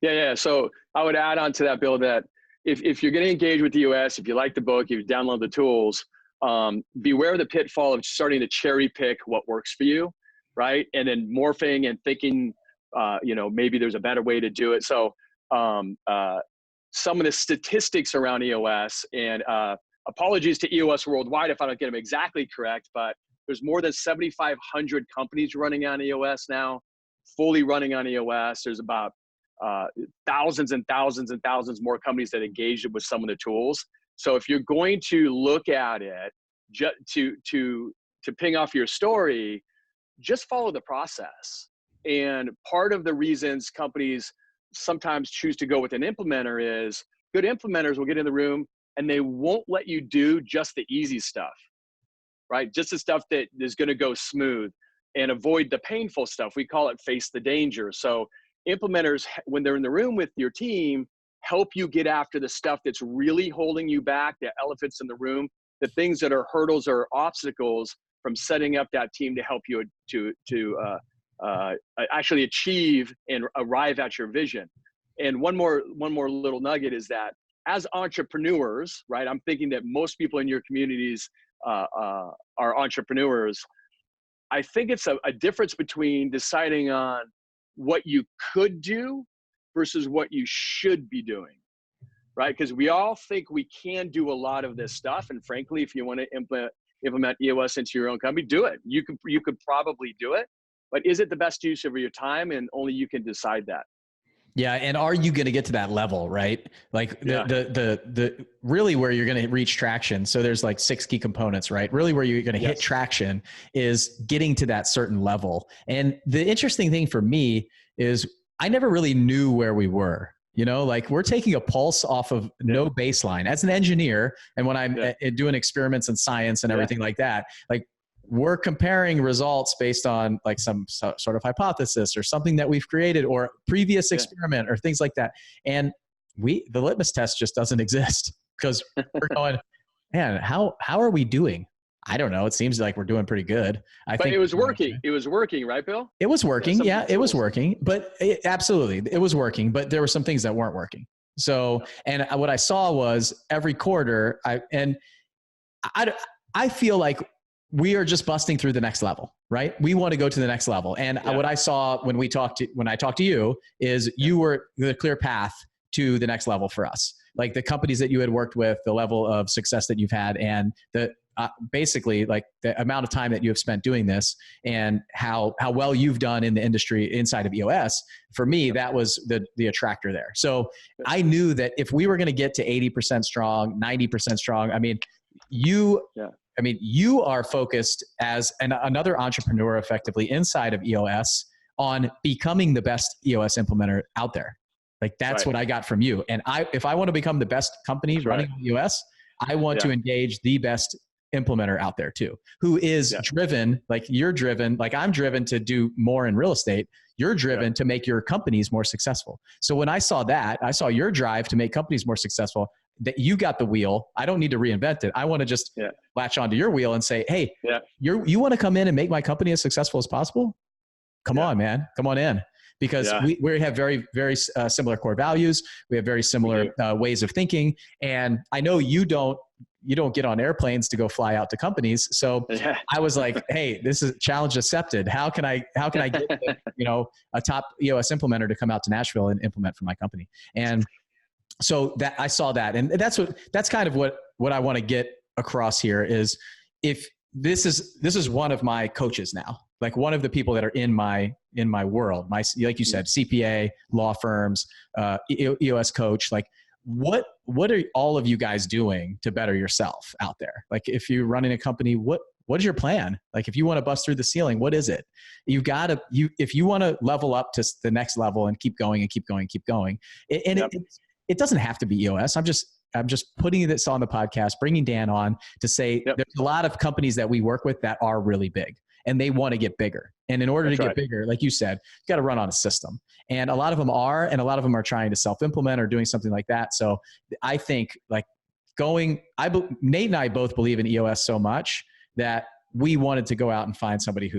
Yeah. So I would add on to that, Bill, that if you're going to engage with the US, if you like the book, if you download the tools, beware of the pitfall of starting to cherry pick what works for you, right? And then morphing and thinking, maybe there's a better way to do it. So some of the statistics around EOS, and apologies to EOS Worldwide if I don't get them exactly correct, but there's more than 7,500 companies running on EOS now, fully running on EOS. There's about thousands and thousands and thousands more companies that engage with some of the tools. So if you're going to look at it to ping off your story, just follow the process. And part of the reasons companies sometimes choose to go with an implementer is good implementers will get in the room and they won't let you do just the easy stuff, right? Just the stuff that is going to go smooth, and avoid the painful stuff. We call it face the danger. So implementers, when they're in the room with your team, help you get after the stuff that's really holding you back, the elephants in the room, the things that are hurdles or obstacles from setting up that team to help you to actually achieve and arrive at your vision. And one more little nugget is that as entrepreneurs, right? I'm thinking that most people in your communities are entrepreneurs. I think it's a difference between deciding on what you could do versus what you should be doing, right? Because we all think we can do a lot of this stuff. And frankly, if you want to implement EOS into your own company, do it. You could probably do it, but is it the best use of your time? And only you can decide that. Yeah. And are you going to get to that level, right? Like the really where you're going to reach traction. So there's like 6 key components, right? Really where you're going to hit traction is getting to that certain level. And the interesting thing for me is I never really knew where we were, like we're taking a pulse off of no baseline as an engineer. And when I'm doing experiments in science and everything like that, like we're comparing results based on like some sort of hypothesis or something that we've created or previous experiment or things like that. And the litmus test just doesn't exist because we're going, man, how are we doing? I don't know. It seems like we're doing pretty good. But it was working. It was working, right, Bill? It was working. Yeah, it was working. But absolutely, it was working. But there were some things that weren't working. So, and what I saw was every quarter, I feel like we are just busting through the next level, right? We want to go to the next level. And what I saw when I talked to you is you were the clear path to the next level for us. Like the companies that you had worked with, the level of success that you've had, and the basically like the amount of time that you have spent doing this and how well you've done in the industry inside of EOS. For me, that was the attractor there. So I knew that if we were going to get to 80% strong, 90% strong, you are focused as another entrepreneur effectively inside of EOS on becoming the best EOS implementer out there. Like that's what I got from you. And if I want to become the best company running EOS, I want to engage the best implementer out there too, who is driven, like you're driven, like I'm driven to do more in real estate. You're driven to make your companies more successful. So when I saw that, I saw your drive to make companies more successful, that you got the wheel. I don't need to reinvent it. I want to just latch onto your wheel and say, hey, you want to come in and make my company as successful as possible? Come on, man. Come on in. Because we have very, very similar core values. We have very similar ways of thinking. And I know you don't get on airplanes to go fly out to companies. So I was like, hey, this is challenge accepted. How can I get a top EOS implementer to come out to Nashville and implement for my company? And so that I saw that, and that's kind of what I want to get across here is, if this is one of my coaches now, like one of the people that are in my world, like you said, CPA, law firms, EOS coach, like what are all of you guys doing to better yourself out there? Like if you're running a company, what is your plan? Like if you want to bust through the ceiling, what is it? If you want to level up to the next level and keep going and keep going, and keep going. It doesn't have to be EOS. I'm just putting this on the podcast, bringing Dan on to say there's a lot of companies that we work with that are really big and they want to get bigger. And in order to get bigger, like you said, you got to run on a system. And a lot of them are, and a lot of them are trying to self-implement or doing something like that. So I think like Nate and I both believe in EOS so much that we wanted to go out and find somebody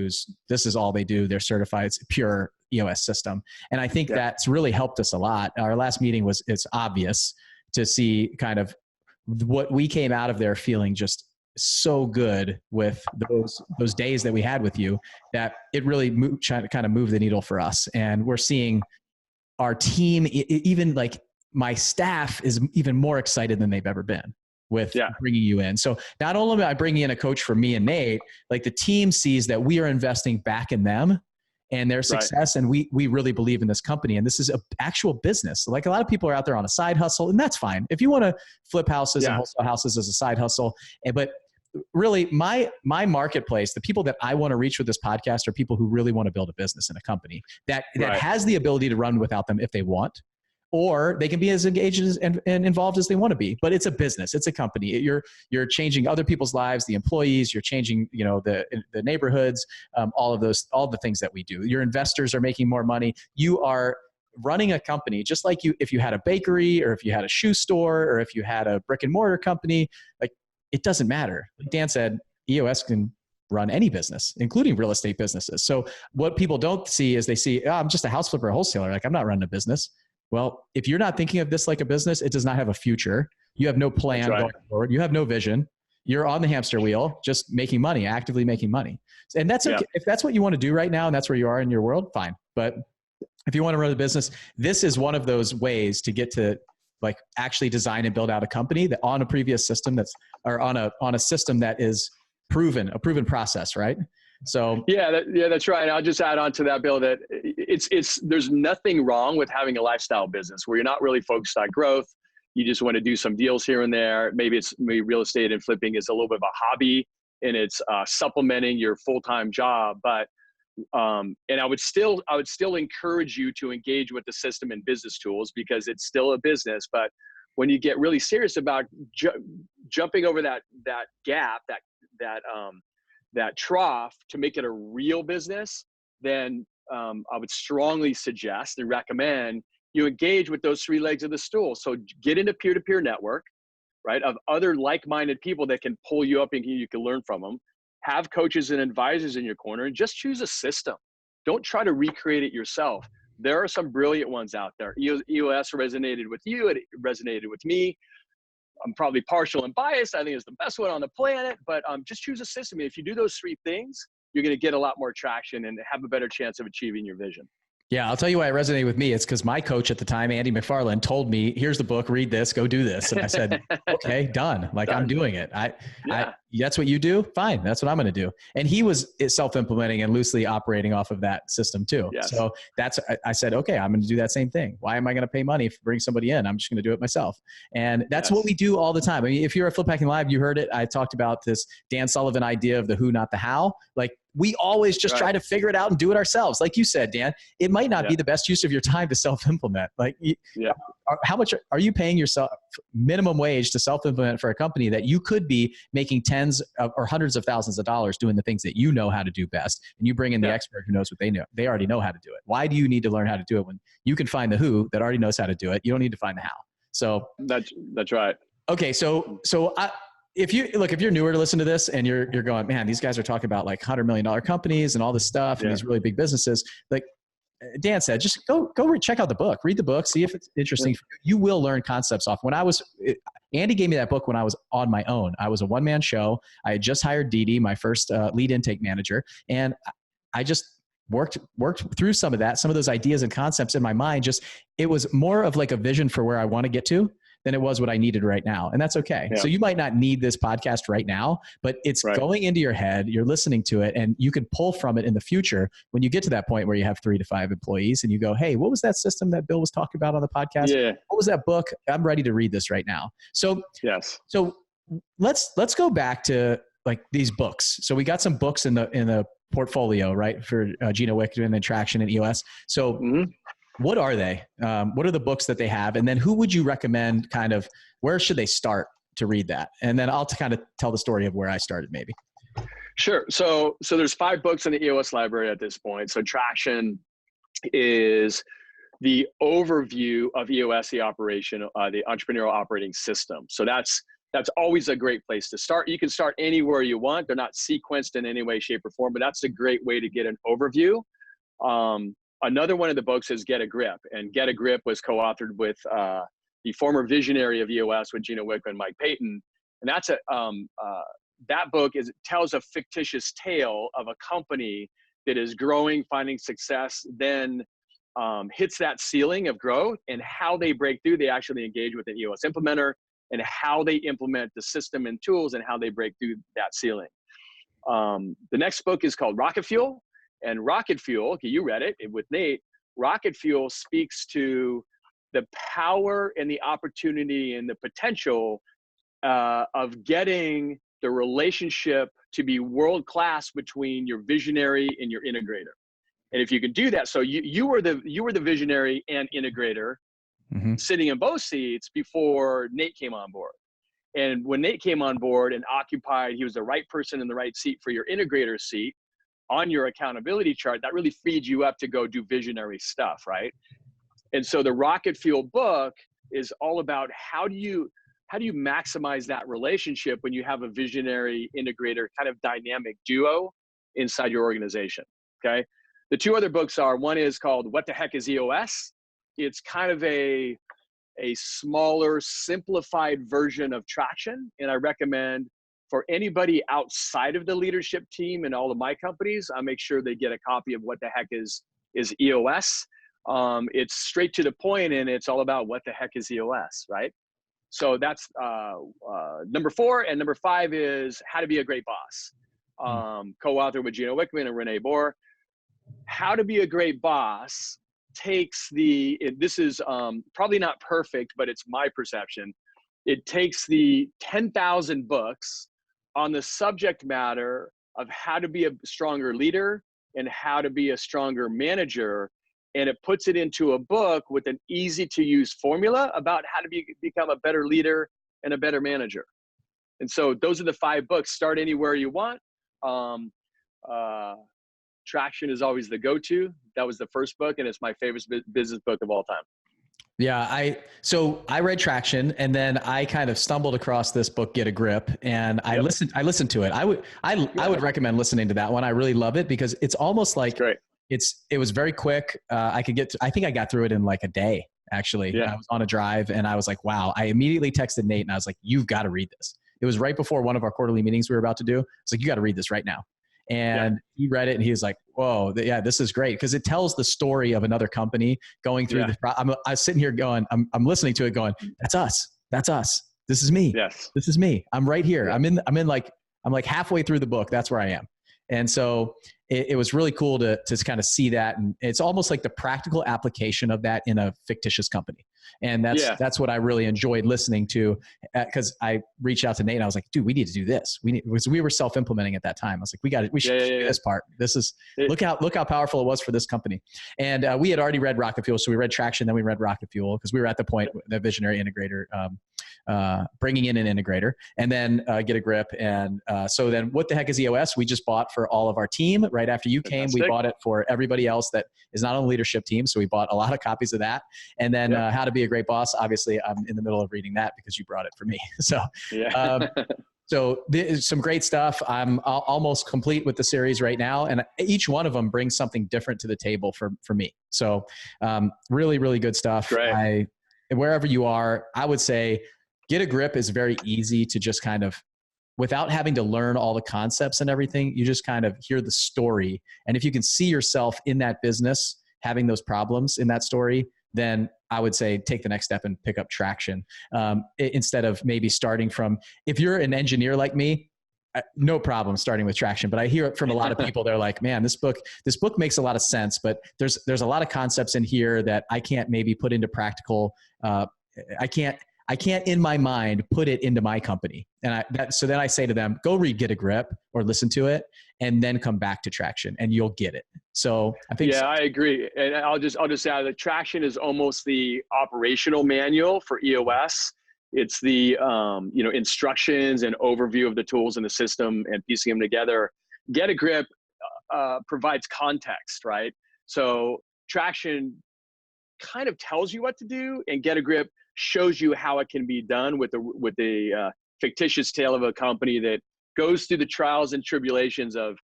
this is all they do. They're certified. It's a pure EOS system. And I think that's really helped us a lot. Our last meeting it's obvious to see kind of what we came out of there feeling just so good with those days that we had with you, that it really kind of moved the needle for us. And we're seeing our team, even like my staff is even more excited than they've ever been with bringing you in. So not only am I bringing in a coach for me and Nate, like the team sees that we are investing back in them and their success. And we really believe in this company, and this is an actual business. Like a lot of people are out there on a side hustle, and that's fine. If you want to flip houses and wholesale houses as a side hustle, but really my marketplace, the people that I want to reach with this podcast are people who really want to build a business and a company that has the ability to run without them if they want, or they can be as engaged and involved as they want to be. But it's a business, it's a company. You're changing other people's lives, the employees, you're changing, the neighborhoods, all the things that we do. Your investors are making more money. You are running a company just like if you had a bakery, or if you had a shoe store, or if you had a brick and mortar company, like it doesn't matter. Like Dan said, EOS can run any business, including real estate businesses. So what people don't see is they see, I'm just a house flipper, wholesaler. Like I'm not running a business. Well, if you're not thinking of this like a business, it does not have a future. You have no plan going forward. You have no vision. You're on the hamster wheel, just making money, actively making money. And that's okay. If that's what you want to do right now and that's where you are in your world, fine. But if you want to run a business, this is one of those ways to get to like actually design and build out a company that on a previous system on a system that is a proven process, right? So that's right. And I'll just add on to that, Bill, that there's nothing wrong with having a lifestyle business where you're not really focused on growth. You just want to do some deals here and there. Maybe real estate and flipping is a little bit of a hobby and it's supplementing your full-time job. But and I would still encourage you to engage with the system and business tools because it's still a business. But when you get really serious about jumping over that gap, that trough to make it a real business, then I would strongly suggest and recommend you engage with those three legs of the stool. So get into peer-to-peer network, right, of other like-minded people that can pull you up and you can learn from them. Have coaches and advisors in your corner and just choose a system. Don't try to recreate it yourself. There are some brilliant ones out there. EOS resonated with you. It resonated with me. I'm probably partial and biased. I think it's the best one on the planet, but just choose a system. And if you do those three things, you're going to get a lot more traction and have a better chance of achieving your vision. Yeah, I'll tell you why it resonated with me. It's because my coach at the time, Andy McFarland, told me, here's the book, read this, go do this. And I said, okay, done. Like I'm doing it. That's what you do? Fine. That's what I'm going to do. And he was self-implementing and loosely operating off of that system too. Yes. So I said, okay, I'm going to do that same thing. Why am I going to pay money to bring somebody in? I'm just going to do it myself. And that's what we do all the time. I mean, if you're a Flip Hacking Live, you heard it. I talked about this Dan Sullivan idea of the who, not the how. Like we always just try to figure it out and do it ourselves. Like you said, Dan, it might not be the best use of your time to self-implement. Like how much are you paying yourself minimum wage to self-implement for a company that you could be making tens of, or hundreds of thousands of dollars doing the things that you know how to do best, and you bring in the expert who knows what they know. They already know how to do it. Why do you need to learn how to do it when you can find the who that already knows how to do it? You don't need to find the how. So that's right. Okay. If you're newer to listen to this and you're going, man, these guys are talking about like $100 million companies and all this stuff and these really big businesses, like Dan said, just go check out the book, read the book, see if it's interesting. You will learn concepts off. Andy gave me that book when I was on my own. I was a one-man show. I had just hired Dee Dee, my first lead intake manager. And I just worked through some of that, some of those ideas and concepts in my mind. Just, it was more of like a vision for where I want to get to than it was what I needed right now. And that's okay. Yeah. So you might not need this podcast right now, but it's going into your head, you're listening to it, and you can pull from it in the future when you get to that point where you have 3 to 5 employees and you go, hey, what was that system that Bill was talking about on the podcast? Yeah. What was that book? I'm ready to read this right now. So, so let's go back to like these books. So we got some books in the portfolio, right? For Gino Wickman and Traction and EOS. So what are they? What are the books that they have? And then who would you recommend, kind of, where should they start to read that? And then I'll kind of tell the story of where I started maybe. Sure. So there's 5 books in the EOS library at this point. So Traction is the overview of EOS, the operation, the Entrepreneurial Operating System. So that's always a great place to start. You can start anywhere you want. They're not sequenced in any way, shape, or form, but that's a great way to get an overview. Another one of the books is Get a Grip, and Get a Grip was co-authored with the former visionary of EOS, with Gino Wickman and Mike Payton. And that's that book tells a fictitious tale of a company that is growing, finding success, then hits that ceiling of growth, and how they break through. They actually engage with an EOS implementer, and how they implement the system and tools, and how they break through that ceiling. The next book is called Rocket Fuel. And Rocket Fuel, okay, you read it with Nate. Rocket Fuel speaks to the power and the opportunity and the potential of getting the relationship to be world-class between your visionary and your integrator. And if you can do that, so you were the visionary and integrator, sitting in both seats before Nate came on board. And when Nate came on board and he was the right person in the right seat for your integrator seat on your accountability chart, that really feeds you up to go do visionary stuff, right? And so the Rocket Fuel book is all about how do you maximize that relationship when you have a visionary integrator kind of dynamic duo inside your organization, okay? The 2 other books one is called What the Heck is EOS? It's kind of a smaller, simplified version of Traction, and I recommend for anybody outside of the leadership team and all of my companies, I make sure they get a copy of What the Heck is EOS. It's straight to the point, and it's all about what the heck is EOS, right? So that's number 4, and number 5 is How to Be a Great Boss, co-author with Gino Wickman and Renee Bohr. How to Be a Great Boss takes this is probably not perfect, but it's my perception. It takes the 10,000 books on the subject matter of how to be a stronger leader and how to be a stronger manager, and it puts it into a book with an easy to use formula about how to become a better leader and a better manager. And so those are the 5 books. Start anywhere you want. Traction is always the go-to. That was the first book, and it's my favorite business book of all time. Yeah. So I read Traction, and then I kind of stumbled across this book, Get a Grip, and I listened to it. I would recommend listening to that one. I really love it because it's almost like it was very quick. I think I got through it in like a day, actually. Yeah. I was on a drive and I was like, wow. I immediately texted Nate and I was like, you've got to read this. It was right before one of our quarterly meetings we were about to do. I was like, you got to read this right now. And he read it and he was like, whoa, this is great. Cause it tells the story of another company going through I was sitting here going, I'm listening to it going, that's us. That's us. This is me. Yes. This is me. I'm right here. Yeah. I'm like halfway through the book. That's where I am. And so it was really cool to kind of see that. And it's almost like the practical application of that in a fictitious company. And that's what I really enjoyed listening to, because I reached out to Nate and I was like, dude, we need to do this. We were self-implementing at that time. I was like, we should do this part. This is, look how powerful it was for this company. And we had already read Rocket Fuel. So we read Traction, then we read Rocket Fuel because we were at the point, the visionary integrator, bringing in an integrator, and then Get a Grip. And so then What the Heck is EOS? We just bought for all of our team right after you came. We bought it for everybody else that is not on the leadership team. So we bought a lot of copies of that. And then How to Be a Great Boss. Obviously, I'm in the middle of reading that because you brought it for me. So, so there's some great stuff. I'm almost complete with the series right now. And each one of them brings something different to the table for me. So really, really good stuff. Right. Wherever you are, I would say Get a Grip is very easy to just kind of without having to learn all the concepts and everything, you just kind of hear the story. And if you can see yourself in that business, having those problems in that story, then I would say take the next step and pick up traction, instead of maybe starting from, if you're an engineer like me, no problem starting with traction. But I hear it from a lot of people. They're like, man, this book makes a lot of sense, but there's a lot of concepts in here that I can't maybe put into practical. I can't in my mind put it into my company. And so then I say to them, go read Get a Grip or listen to it, and then come back to traction and you'll get it. So I think, I agree. And I'll just add that traction is almost the operational manual for EOS. It's the, instructions and overview of the tools in the system and piecing them together. Get a Grip provides context, right? So traction kind of tells you what to do, and Get a Grip shows you how it can be done with the fictitious tale of a company that goes through the trials and tribulations of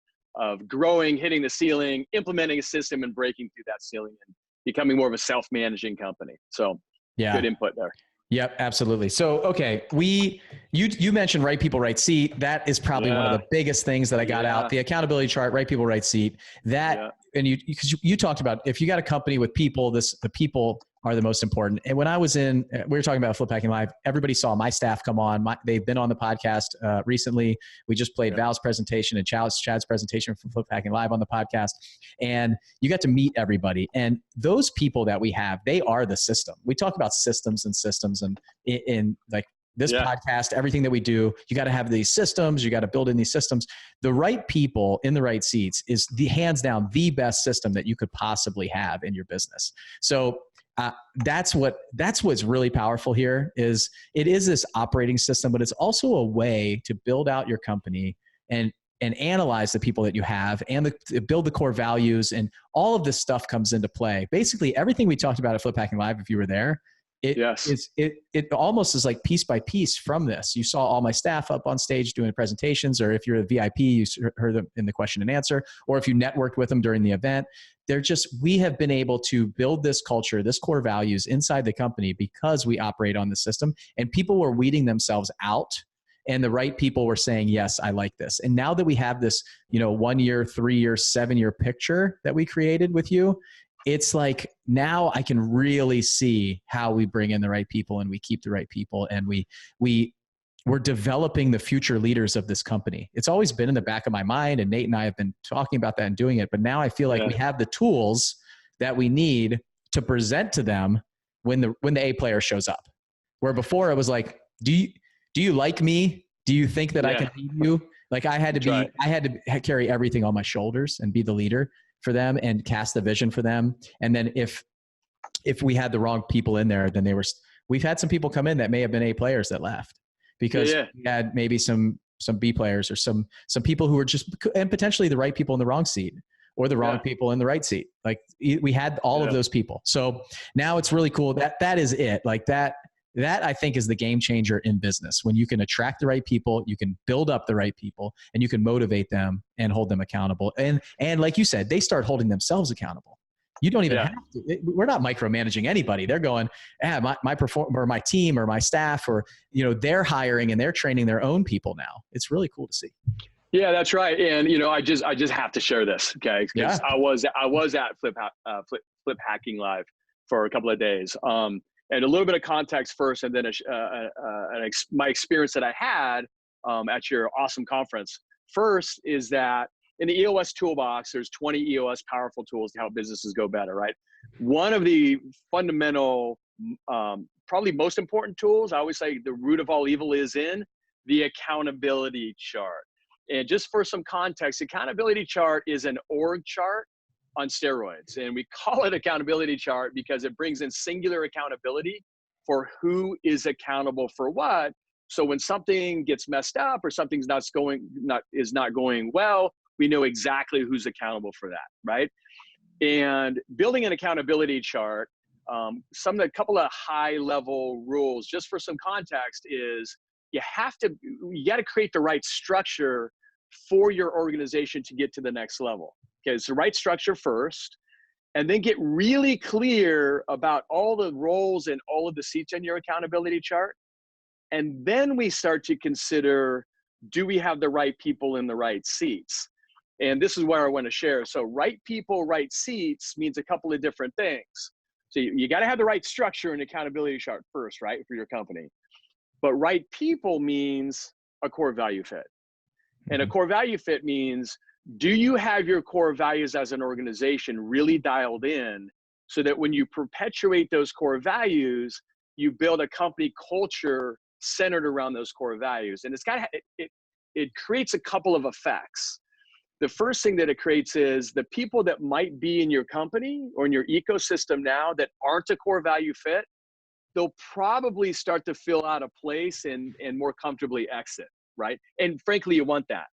growing, hitting the ceiling, implementing a system, and breaking through that ceiling and becoming more of a self-managing company. So good input there. Yep, absolutely. So, okay, you mentioned right people, right seat. That is probably one of the biggest things that I got out. The accountability chart, right people, right seat. That, and because you talked about, if you got a company with people, the people are the most important. And when I was we were talking about Flip Hacking Live, everybody saw my staff come on. They've been on the podcast recently. We just played Val's presentation and Chad's presentation from Flip Hacking Live on the podcast. And you got to meet everybody. And those people that we have, they are the system. We talk about systems and in like this podcast, everything that we do, you got to have these systems. You got to build in these systems. The right people in the right seats is hands down the best system that you could possibly have in your business. So that's what's really powerful here. Is it is this operating system, but it's also a way to build out your company and analyze the people that you have and build the core values, and all of this stuff comes into play. Basically, everything we talked about at Flip Hacking Live, if you were there, it almost is like piece by piece from this. You saw all my staff up on stage doing presentations, or if you're a VIP, you heard them in the question and answer, or if you networked with them during the event. We have been able to build this culture, this core values inside the company because we operate on the system, and people were weeding themselves out, and the right people were saying, yes, I like this. And now that we have this, 1 year, 3 year, 7 year picture that we created with you, it's like, now I can really see how we bring in the right people and we keep the right people, and we're developing the future leaders of this company. It's always been in the back of my mind, and Nate and I have been talking about that and doing it. But now I feel like we have the tools that we need to present to them when the A player shows up. Where before it was like, do you like me? Do you think that I can lead you? Like I had to carry everything on my shoulders and be the leader for them and cast the vision for them. And then if we had the wrong people in there, then we've had some people come in that may have been A players that left because we had maybe some B players or some people who were and potentially the right people in the wrong seat or the wrong people in the right seat. Like we had all of those people. So now it's really cool that is it. Like that I think is the game changer in business. When you can attract the right people, you can build up the right people, and you can motivate them and hold them accountable. And like you said, they start holding themselves accountable. You don't even have to. We're not micromanaging anybody. They're going, my team or my staff, or they're hiring and they're training their own people now. It's really cool to see. Yeah, that's right. And I just have to share this, okay? Because I was at Flip Hacking Live for a couple of days. And a little bit of context first, and then my experience that I had at your awesome conference. First is that in the EOS toolbox, there's 20 EOS powerful tools to help businesses go better, right? One of the fundamental, probably most important tools, I always say the root of all evil is in the accountability chart. And just for some context, accountability chart is an org chart on steroids. And we call it accountability chart because it brings in singular accountability for who is accountable for what. So when something gets messed up or something's not going well, we know exactly who's accountable for that, right? And building an accountability chart, a couple of high level rules, just for some context, is you got to create the right structure for your organization to get to the next level. Okay, it's the right structure first, and then get really clear about all the roles and all of the seats in your accountability chart. And then we start to consider do we have the right people in the right seats? And this is where I want to share. So right people, right seats means a couple of different things. So you got to have the right structure and accountability chart first, right, for your company. But right people means a core value fit. And a core value fit means, do you have your core values as an organization really dialed in so that when you perpetuate those core values, you build a company culture centered around those core values? And it creates a couple of effects. The first thing that it creates is the people that might be in your company or in your ecosystem now that aren't a core value fit, they'll probably start to feel out of place and more comfortably exit, right? And frankly, you want that.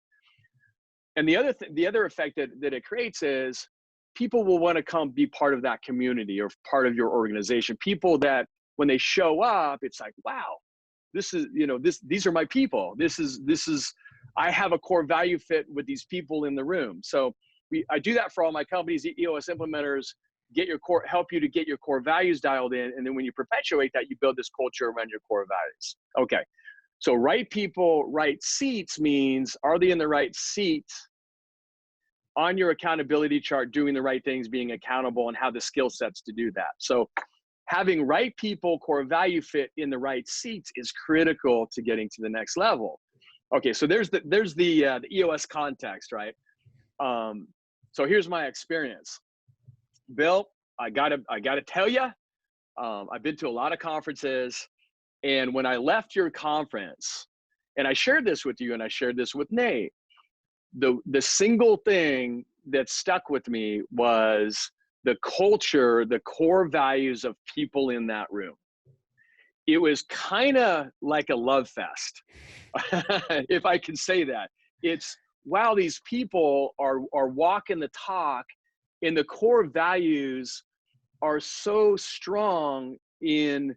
And the other effect that it creates is people will want to come be part of that community or part of your organization. People that when they show up, it's like, wow, this is, these are my people. This is, I have a core value fit with these people in the room. So I do that for all my companies, EOS implementers, help you to get your core values dialed in. And then when you perpetuate that, you build this culture around your core values. Okay. So right people, right seats means, are they in the right seat on your accountability chart, doing the right things, being accountable, and have the skill sets to do that? So having right people, core value fit in the right seats is critical to getting to the next level. Okay, so there's the EOS context, right? So here's my experience. Bill, I gotta tell you, I've been to a lot of conferences, and when I left your conference, and I shared this with you, and I shared this with Nate, the single thing that stuck with me was the culture, the core values of people in that room. It was kind of like a love fest, if I can say that. It's, wow, these people are walking the talk, and the core values are so strong in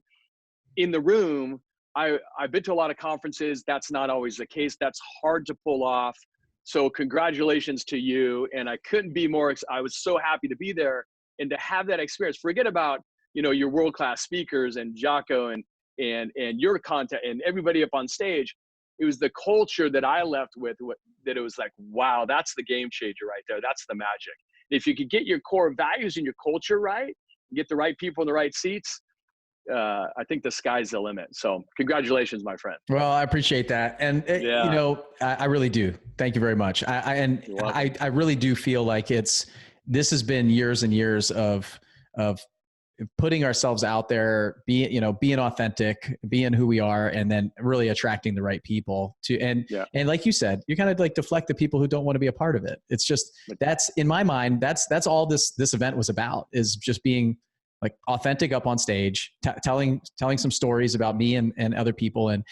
the room. I've been to a lot of conferences. That's not always the case. That's hard to pull off. So congratulations to you. And I couldn't be more, I was so happy to be there and to have that experience. Forget about, your world-class speakers and Jocko and your content and everybody up on stage. It was the culture that I left with, that it was like, wow, that's the game changer right there. That's the magic. If you could get your core values and your culture right, get the right people in the right seats, I think the sky's the limit. So congratulations, my friend. Well, I appreciate that. And I really do. Thank you very much. I really do feel like this has been years and years of putting ourselves out there, being authentic, being who we are, and then really attracting the right people and like you said, you kind of like deflect the people who don't want to be a part of it. It's just, that's in my mind, that's all this event was about, is just being like authentic up on stage, telling some stories about me and other people, and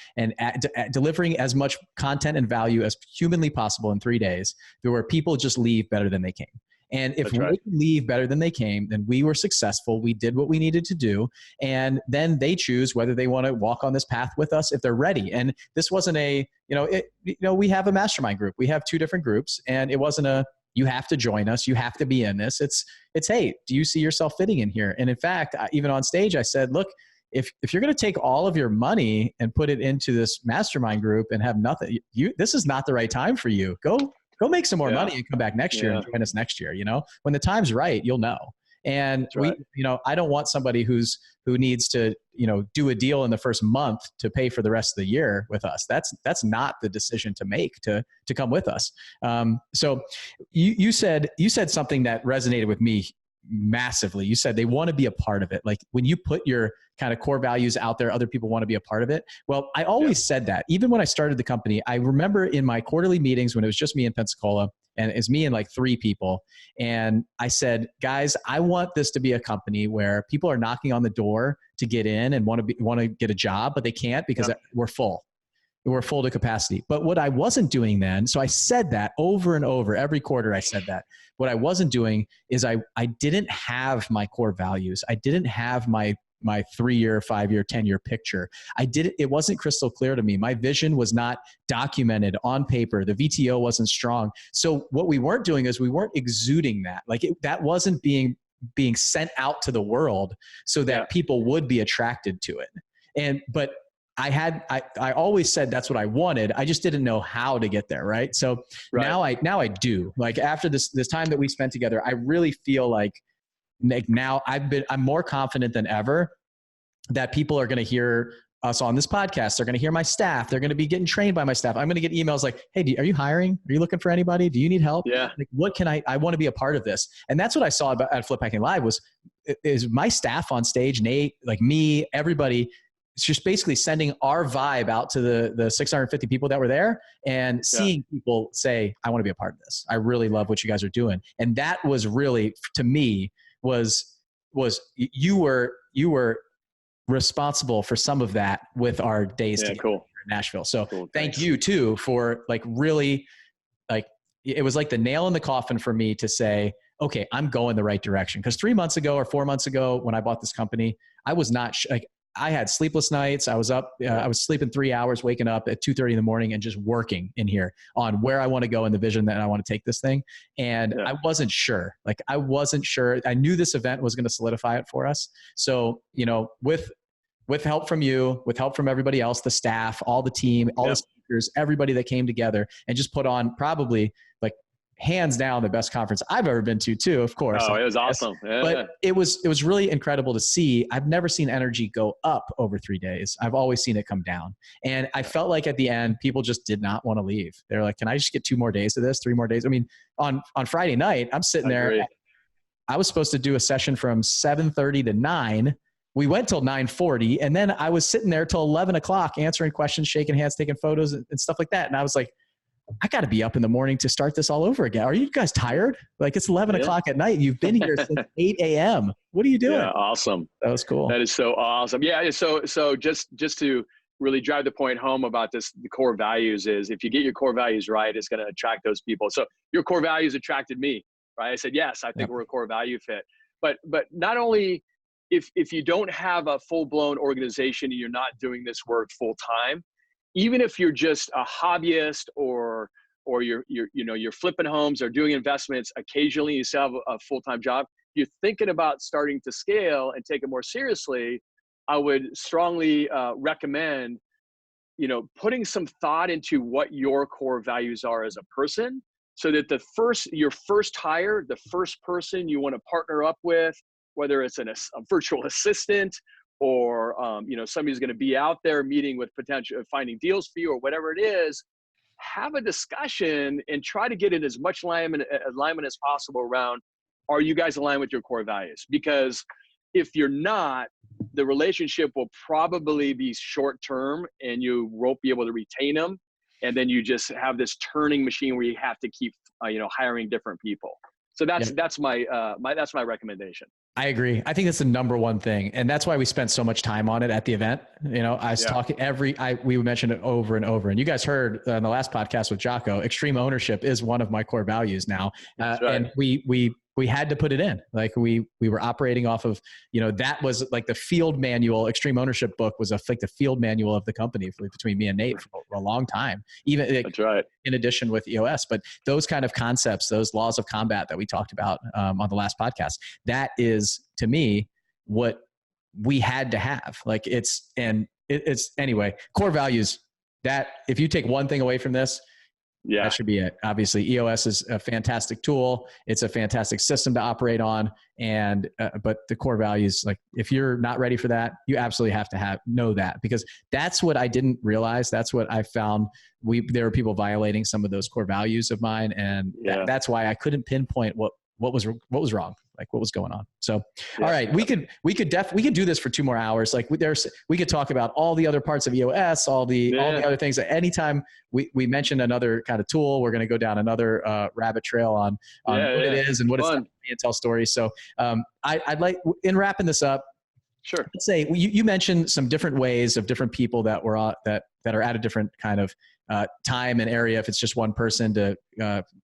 delivering as much content and value as humanly possible in 3 days, where people just leave better than they came. And if we leave better than they came, then we were successful. We did what we needed to do. And then they choose whether they want to walk on this path with us if they're ready. And this wasn't we have a mastermind group. We have 2 different groups, and it wasn't you have to join us, you have to be in this. It's, hey, do you see yourself fitting in here? And in fact, even on stage, I said, look, if you're going to take all of your money and put it into this mastermind group and have nothing, this is not the right time for you. Go make some more money and come back next year and join us next year. When the time's right, you'll know. And I don't want somebody who needs to, do a deal in the first month to pay for the rest of the year with us. That's not the decision to make to come with us. So you said something that resonated with me massively. You said they want to be a part of it. Like when you put your kind of core values out there, other people want to be a part of it. Well, I always said that. Even when I started the company, I remember in my quarterly meetings when it was just me in Pensacola, and it's me and like 3 people. And I said, guys, I want this to be a company where people are knocking on the door to get in and want to get a job, but they can't because we're full. We're full to capacity. But what I wasn't doing then, so I said that over and over, every quarter I said that. What I wasn't doing is I didn't have my core values. I didn't have my 3-year, 5-year, 10-year picture. It wasn't crystal clear to me. My vision was not documented on paper. The VTO wasn't strong. So what we weren't doing is we weren't exuding that. Like that wasn't being sent out to the world so that people would be attracted to it. But I always said that's what I wanted. I just didn't know how to get there. Right. So now I do. Like after this time that we spent together, I really feel like now I'm more confident than ever that people are going to hear us on this podcast. They're going to hear my staff. They're going to be getting trained by my staff. I'm going to get emails like, hey, are you hiring? Are you looking for anybody? Do you need help? Yeah. Like, what can I want to be a part of this. And that's what I saw at Flip Hacking Live is my staff on stage, Nate, like me, everybody. It's just basically sending our vibe out to the 650 people that were there and seeing people say, I want to be a part of this. I really love what you guys are doing. And that was really, to me, was you were responsible for some of that with our days together in Nashville. So thank you too for like really like, it was like the nail in the coffin for me to say, okay, I'm going the right direction. Because 3 months ago or 4 months ago when I bought this company, I was not like, I had sleepless nights. I was up, I was sleeping 3 hours, waking up at 2:30 in the morning and just working in here on where I want to go and the vision that I want to take this thing. And I wasn't sure. Like I wasn't sure. I knew this event was going to solidify it for us. So, you know, with help from you, with help from everybody else, the staff, all the team, all the speakers, everybody that came together and just put on probably like hands down the best conference I've ever been to too, of course. Oh, it was awesome. Yeah. But it was really incredible to see. I've never seen energy go up over 3 days. I've always seen it come down. And I felt like at the end, people just did not want to leave. They're like, can I just get 2 more days of this, 3 more days? I mean, on Friday night, I'm sitting there. I was supposed to do a session from 7:30 to 9. We went till 9:40. And then I was sitting there till 11 o'clock answering questions, shaking hands, taking photos and stuff like that. And I was like, I got to be up in the morning to start this all over again. Are you guys tired? Like it's 11 o'clock at night. You've been here since 8 a.m. What are you doing? Yeah, awesome. That was cool. That is so awesome. Yeah. So just to really drive the point home about this, the core values is if you get your core values right, it's going to attract those people. So your core values attracted me, right? I said, yes, I think we're a core value fit. But not only if you don't have a full-blown organization and you're not doing this work full time, even if you're just a hobbyist or you're flipping homes or doing investments, occasionally you still have a full-time job, you're thinking about starting to scale and take it more seriously, I would strongly recommend, putting some thought into what your core values are as a person, so that your first hire, the first person you want to partner up with, whether it's a virtual assistant or somebody who's going to be out there meeting with potential, finding deals for you or whatever it is, have a discussion and try to get in as much alignment as possible around, are you guys aligned with your core values? Because if you're not, the relationship will probably be short term and you won't be able to retain them. And then you just have this turning machine where you have to keep, hiring different people. So that's my recommendation. I agree. I think that's the number one thing. And that's why we spent so much time on it at the event. I was talking we mentioned it over and over, and you guys heard on the last podcast with Jocko, extreme ownership is one of my core values now. Right. And we had to put it in. Like we were operating off of, that was like the field manual. Extreme Ownership book was like the field manual of the company between me and Nate for a long time, even that's right. In addition with EOS. But those kind of concepts, those laws of combat that we talked about on the last podcast, that is to me what we had to have. Like it's anyway, core values, that if you take one thing away from this, that should be it. Obviously, EOS is a fantastic tool. It's a fantastic system to operate on. And, but the core values, like if you're not ready for that, you absolutely have to know that, because that's what I didn't realize. That's what I found. There were people violating some of those core values of mine. And that's why I couldn't pinpoint what was wrong. Like what was going on. So, all right, we could do this for 2 more hours. Like we could talk about all the other parts of EOS, all the other things. Anytime we mention another kind of tool, we're going to go down another rabbit trail on what it is and what it's done and tell stories. So I'd like, in wrapping this up, sure. Let's say you mentioned some different ways of different people that were that are at a different kind of time and area. If it's just one person to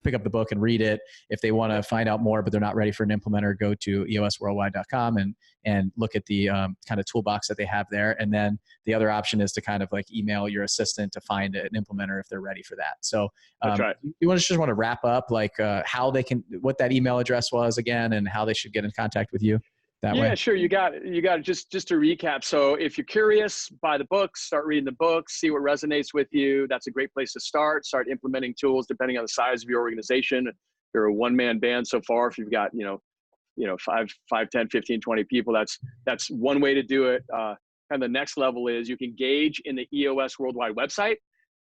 pick up the book and read it, if they want to find out more but they're not ready for an implementer, go to eosworldwide.com and look at the kind of toolbox that they have there. And then the other option is to kind of like email your assistant to find an implementer if they're ready for that. So that's right. You just want to wrap up like how they can, what that email address was again, and how they should get in contact with you. that way? Yeah, sure. You got it. Just to recap. So if you're curious, buy the books, start reading the books, see what resonates with you. That's a great place to start. Start implementing tools depending on the size of your organization. If you're a one-man band so far, if you've got, 5, 10, 15, 20 people, that's one way to do it. And the next level is you can engage in the EOS Worldwide website,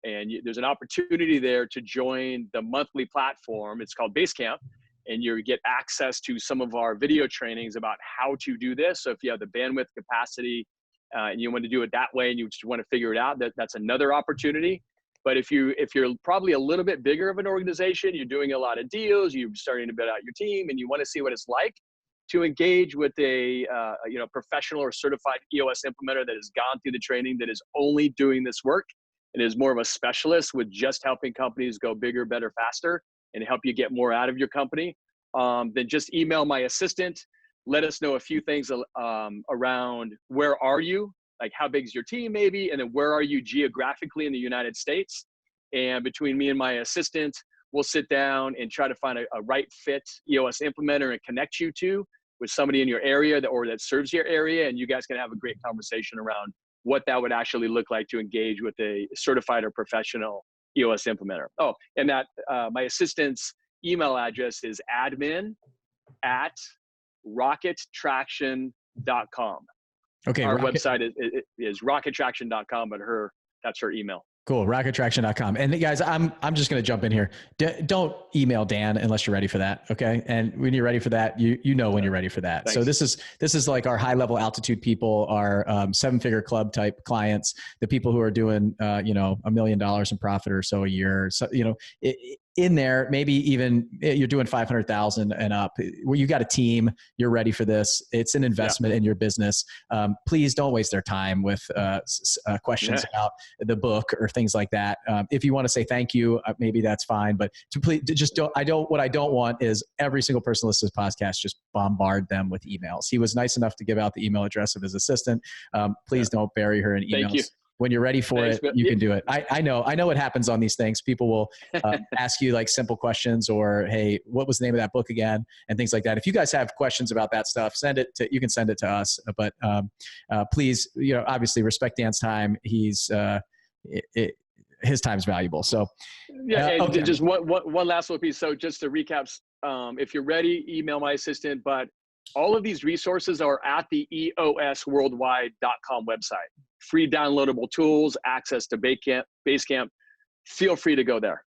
and there's an opportunity there to join the monthly platform. It's called Basecamp, and you get access to some of our video trainings about how to do this. So if you have the bandwidth capacity and you want to do it that way and you just want to figure it out, that's another opportunity. But if you're probably a little bit bigger of an organization, you're doing a lot of deals, you're starting to build out your team, and you want to see what it's like to engage with a professional or certified EOS implementer that has gone through the training, that is only doing this work and is more of a specialist with just helping companies go bigger, better, faster, and help you get more out of your company, then just email my assistant. Let us know a few things around where are you, like how big is your team maybe, and then where are you geographically in the United States. And between me and my assistant, we'll sit down and try to find a right fit EOS implementer and connect you to with somebody in your area that serves your area. And you guys can have a great conversation around what that would actually look like to engage with a certified or professional EOS implementer. Oh, and that my assistant's email address is admin@rockettraction.com. Okay. Our website is rockettraction.com, but that's her email. Cool. Rockettraction.com. And guys, I'm just going to jump in here. Don't email Dan unless you're ready for that. Okay. And when you're ready for that, you know when you're ready for that. Thanks. So this is like our high level altitude people, our 7-figure club type clients, the people who are doing, $1 million in profit or so a year. So, in there, maybe even you're doing 500,000 and up, where you got a team, you're ready for this. It's an investment in your business. Please don't waste their time with questions about the book or things like that. If you want to say thank you, maybe that's fine, but what I don't want is every single person listening to this podcast, just bombard them with emails. He was nice enough to give out the email address of his assistant. Please don't bury her in emails. Thank you. When you're ready for it, you can do it. I know what happens on these things. People will ask you like simple questions or, hey, what was the name of that book again? And things like that. If you guys have questions about that stuff, you can send it to us. But please, obviously respect Dan's time. His time is valuable. So okay. Just one last little piece. So just to recap, if you're ready, email my assistant, but all of these resources are at the eosworldwide.com website. Free downloadable tools, access to Basecamp. Feel free to go there.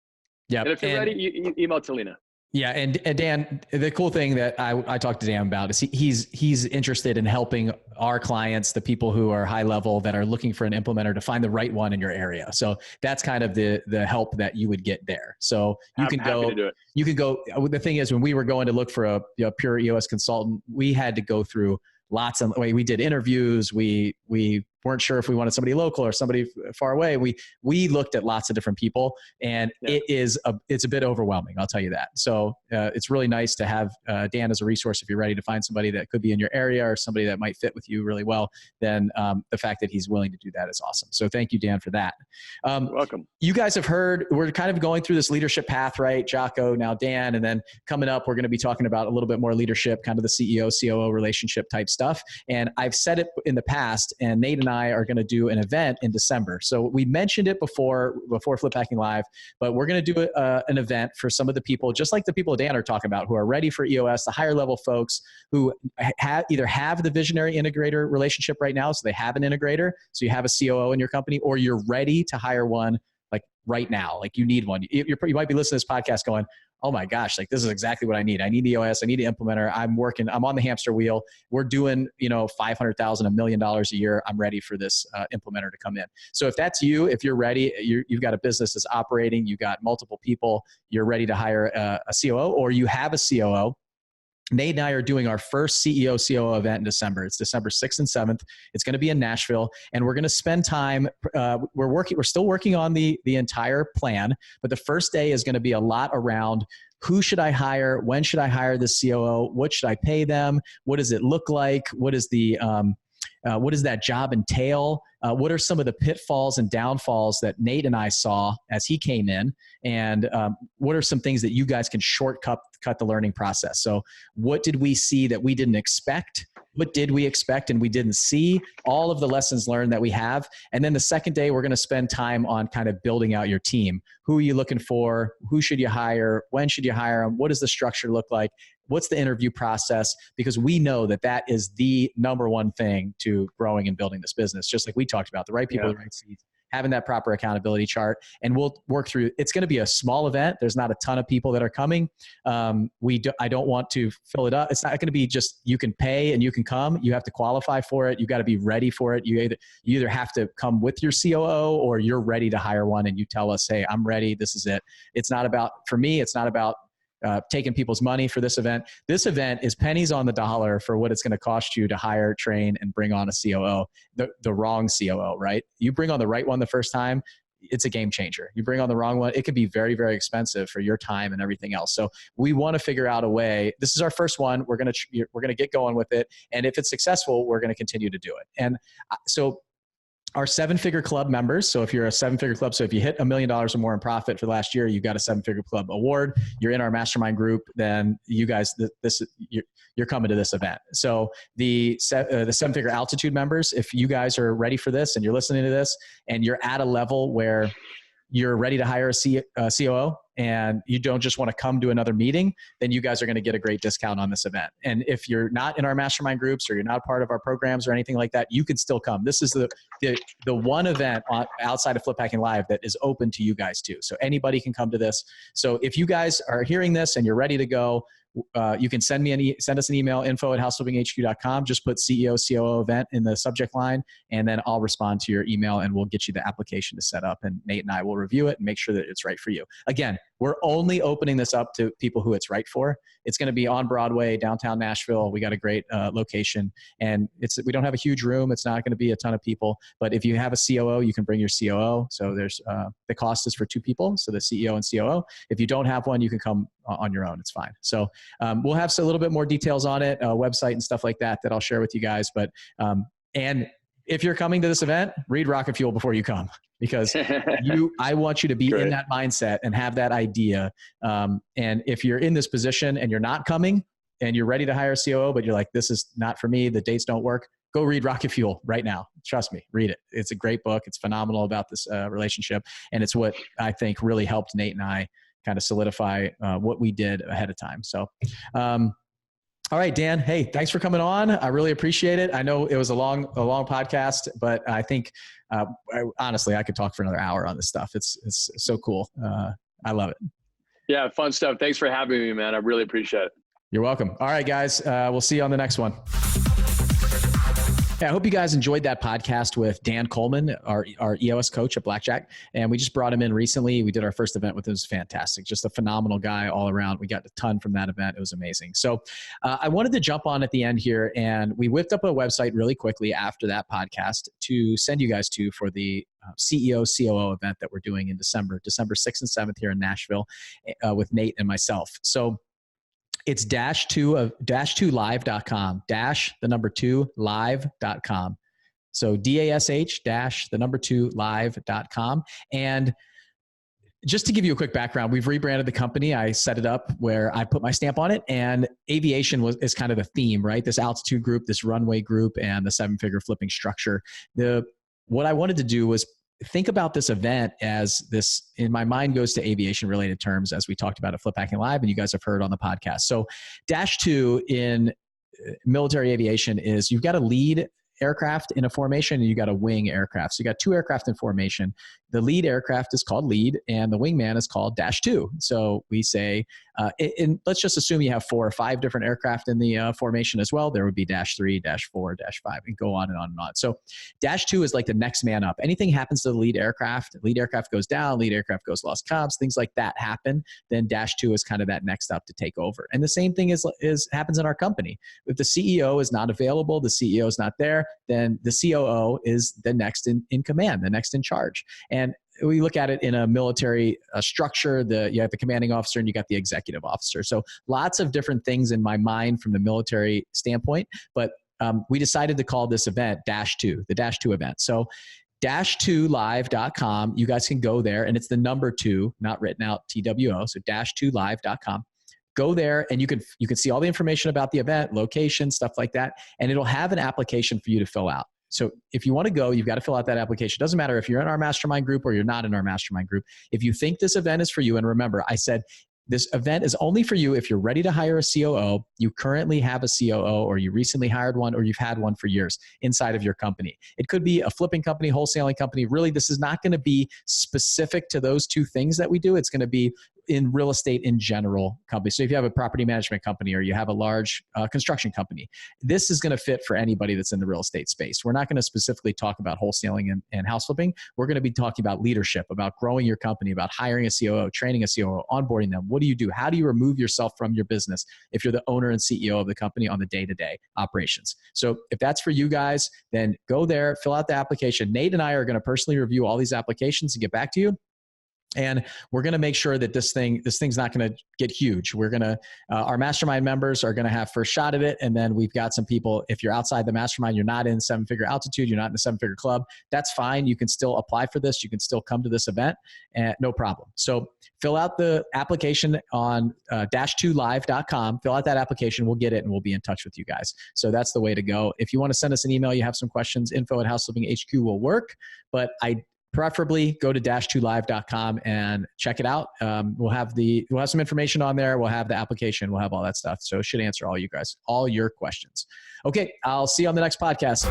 Yeah. And if you're ready, email Talina. Yeah. And Dan, the cool thing that I talked to Dan about is he's interested in helping our clients, the people who are high level that are looking for an implementer, to find the right one in your area. So that's kind of the help that you would get there. So you can go, the thing is, when we were going to look for a pure EOS consultant, we had to go through we did interviews. We weren't sure if we wanted somebody local or somebody far away. We looked at lots of different people, and it's a bit overwhelming. I'll tell you that. So it's really nice to have Dan as a resource if you're ready to find somebody that could be in your area or somebody that might fit with you really well. Then the fact that he's willing to do that is awesome. So thank you, Dan, for that. You're welcome. You guys have heard, we're kind of going through this leadership path, right? Jocko, now Dan, and then coming up, we're going to be talking about a little bit more leadership, kind of the CEO, COO relationship type stuff. And I've said it in the past, and Nate and I are going to do an event in December. So we mentioned it before Flip Hacking Live, but we're going to do an event for some of the people, just like the people Dan are talking about, who are ready for EOS, the higher level folks who either have the visionary integrator relationship right now, so they have an integrator, so you have a COO in your company, or you're ready to hire one like right now, like you need one. You might be listening to this podcast going, oh my gosh, like this is exactly what I need. I need EOS. I need an implementer. I'm on the hamster wheel. We're doing, $500,000, $1 million a year. I'm ready for this implementer to come in. So if that's you, if you're ready, you've got a business that's operating, you've got multiple people, you're ready to hire a COO, or you have a COO. Nate and I are doing our first CEO COO event in December. It's December 6th and 7th. It's going to be in Nashville, and we're going to spend time. We're still working on the entire plan, but the first day is going to be a lot around who should I hire, when should I hire the COO, what should I pay them, what does it look like, what does that job entail? what are some of the pitfalls and downfalls that Nate and I saw as he came in, and what are some things that you guys can shortcut the learning process? So what did we see that we didn't expect? What did we expect and we didn't see? All of the lessons learned that we have. And then the second day, we're going to spend time on kind of building out your team. Who are you looking for? Who should you hire? When should you hire them? What does the structure look like? What's the interview process? Because we know that that is the number one thing to growing and building this business. Just like we talked about, the right people, the right seats, having that proper accountability chart. And we'll work through, it's going to be a small event. There's not a ton of people that are coming. I don't want to fill it up. It's not going to be just, you can pay and you can come. You have to qualify for it. You got to be ready for it. You either have to come with your COO or you're ready to hire one and you tell us, hey, I'm ready. This is it. It's not about, for me, it's not about taking people's money for this event. This event is pennies on the dollar for what it's going to cost you to hire, train, and bring on a COO, the wrong COO, right? You bring on the right one the first time, it's a game changer. You bring on the wrong one, it could be very, very expensive for your time and everything else. So we want to figure out a way. This is our first one. We're going to get going with it. And if it's successful, we're going to continue to do it. And so our 7-figure club members. So if you're a 7-figure club, so if you hit $1 million or more in profit for the last year, you've got a 7-figure club award. You're in our mastermind group. Then you guys, you're coming to this event. So the 7-figure altitude members, if you guys are ready for this and you're listening to this and you're at a level where you're ready to hire a COO and you don't just want to come to another meeting, then you guys are going to get a great discount on this event. And if you're not in our mastermind groups or you're not part of our programs or anything like that, you can still come. This is the one event outside of Flip Hacking Live that is open to you guys too. So anybody can come to this. So if you guys are hearing this and you're ready to go, you can send us an email, info@houseflippinghq.com. Just put CEO, COO event in the subject line, and then I'll respond to your email and we'll get you the application to set up. And Nate and I will review it and make sure that it's right for you. Again, we're only opening this up to people who it's right for. It's going to be on Broadway, downtown Nashville. We got a great location, and we don't have a huge room. It's not going to be a ton of people, but if you have a COO, you can bring your COO. So there's the cost is for 2 people, so the CEO and COO. If you don't have one, you can come on your own. It's fine. So we'll have a little bit more details on it, website and stuff like that I'll share with you guys. But and if you're coming to this event, read Rocket Fuel before you come, because I want you to be in that mindset and have that idea. And if you're in this position and you're not coming and you're ready to hire a COO, but you're like, this is not for me, the dates don't work, go read Rocket Fuel right now. Trust me, read it. It's a great book. It's phenomenal about this relationship. And it's what I think really helped Nate and I kind of solidify what we did ahead of time. So, all right, Dan, hey, thanks for coming on. I really appreciate it. I know it was a long podcast, but I think honestly, I could talk for another hour on this stuff. It's so cool. I love it. Yeah, fun stuff. Thanks for having me, man. I really appreciate it. You're welcome. All right, guys, we'll see you on the next one. I hope you guys enjoyed that podcast with Dan Coleman, our EOS coach at Blackjack. And we just brought him in recently. We did our first event with him. It was fantastic. Just a phenomenal guy all around. We got a ton from that event. It was amazing. So I wanted to jump on at the end here, and we whipped up a website really quickly after that podcast to send you guys to for the CEO COO event that we're doing in December 6th and 7th here in Nashville with Nate and myself. So it's -2live.com, -2live.com. So DASH-2live.com. And just to give you a quick background, we've rebranded the company. I set it up where I put my stamp on it, and aviation is kind of the theme, right? This altitude group, this runway group, and the 7-figure flipping structure. What I wanted to do was think about this event as this, in my mind, goes to aviation related terms, as we talked about at Flip Hacking Live and you guys have heard on the podcast. So -2 in military aviation is you've got a lead aircraft in a formation and you got a wing aircraft. So you got 2 aircraft in formation. The lead aircraft is called lead and the wingman is called -2. So we say, and let's just assume you have 4 or 5 different aircraft in the formation as well. There would be -3, -4, -5, and go on and on and on. So -2 is like the next man up. Anything happens to the lead aircraft goes down, lead aircraft goes lost comms, things like that happen. Then -2 is kind of that next up to take over. And the same thing happens in our company. If the CEO is not available, the CEO is not there, then the COO is the next in command, the next in charge. And we look at it in a military structure. You have the commanding officer and you got the executive officer. So lots of different things in my mind from the military standpoint. But we decided to call this event -2, the -2 event. So -2live.com, you guys can go there, and it's the number 2, not written out, TWO, so -2live.com. Go there and you can see all the information about the event, location, stuff like that, and it'll have an application for you to fill out. So if you want to go, you've got to fill out that application. It doesn't matter if you're in our mastermind group or you're not in our mastermind group. If you think this event is for you, and remember, I said this event is only for you if you're ready to hire a COO, you currently have a COO, or you recently hired one, or you've had one for years inside of your company. It could be a flipping company, wholesaling company. Really, this is not going to be specific to those 2 things that we do. It's going to be in real estate in general company. So if you have a property management company or you have a large construction company, this is going to fit for anybody that's in the real estate space. We're not going to specifically talk about wholesaling and house flipping. We're going to be talking about leadership, about growing your company, about hiring a COO, training a COO, onboarding them. What do you do? How do you remove yourself from your business if you're the owner and CEO of the company on the day-to-day operations? So if that's for you guys, then go there, fill out the application. Nate and I are going to personally review all these applications and get back to you. And we're going to make sure that this thing's not going to get huge. We're going to, our mastermind members are going to have first shot at it. And then we've got some people, if you're outside the mastermind, you're not in 7-figure altitude, you're not in the 7-figure club, that's fine. You can still apply for this. You can still come to this event, and no problem. So fill out the application on -2live.com. Fill out that application. We'll get it and we'll be in touch with you guys. So that's the way to go. If you want to send us an email, you have some questions, info@houseflippinghq will work, but preferably go to -2live.com and check it out. We'll have some information on there. We'll have the application. We'll have all that stuff. So it should answer all your questions. Okay. I'll see you on the next podcast.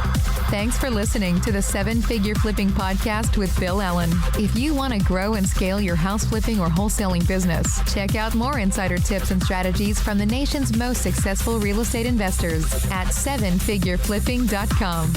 Thanks for listening to the 7-Figure Flipping Podcast with Bill Allen. If you want to grow and scale your house flipping or wholesaling business, check out more insider tips and strategies from the nation's most successful real estate investors at 7figureflipping.com.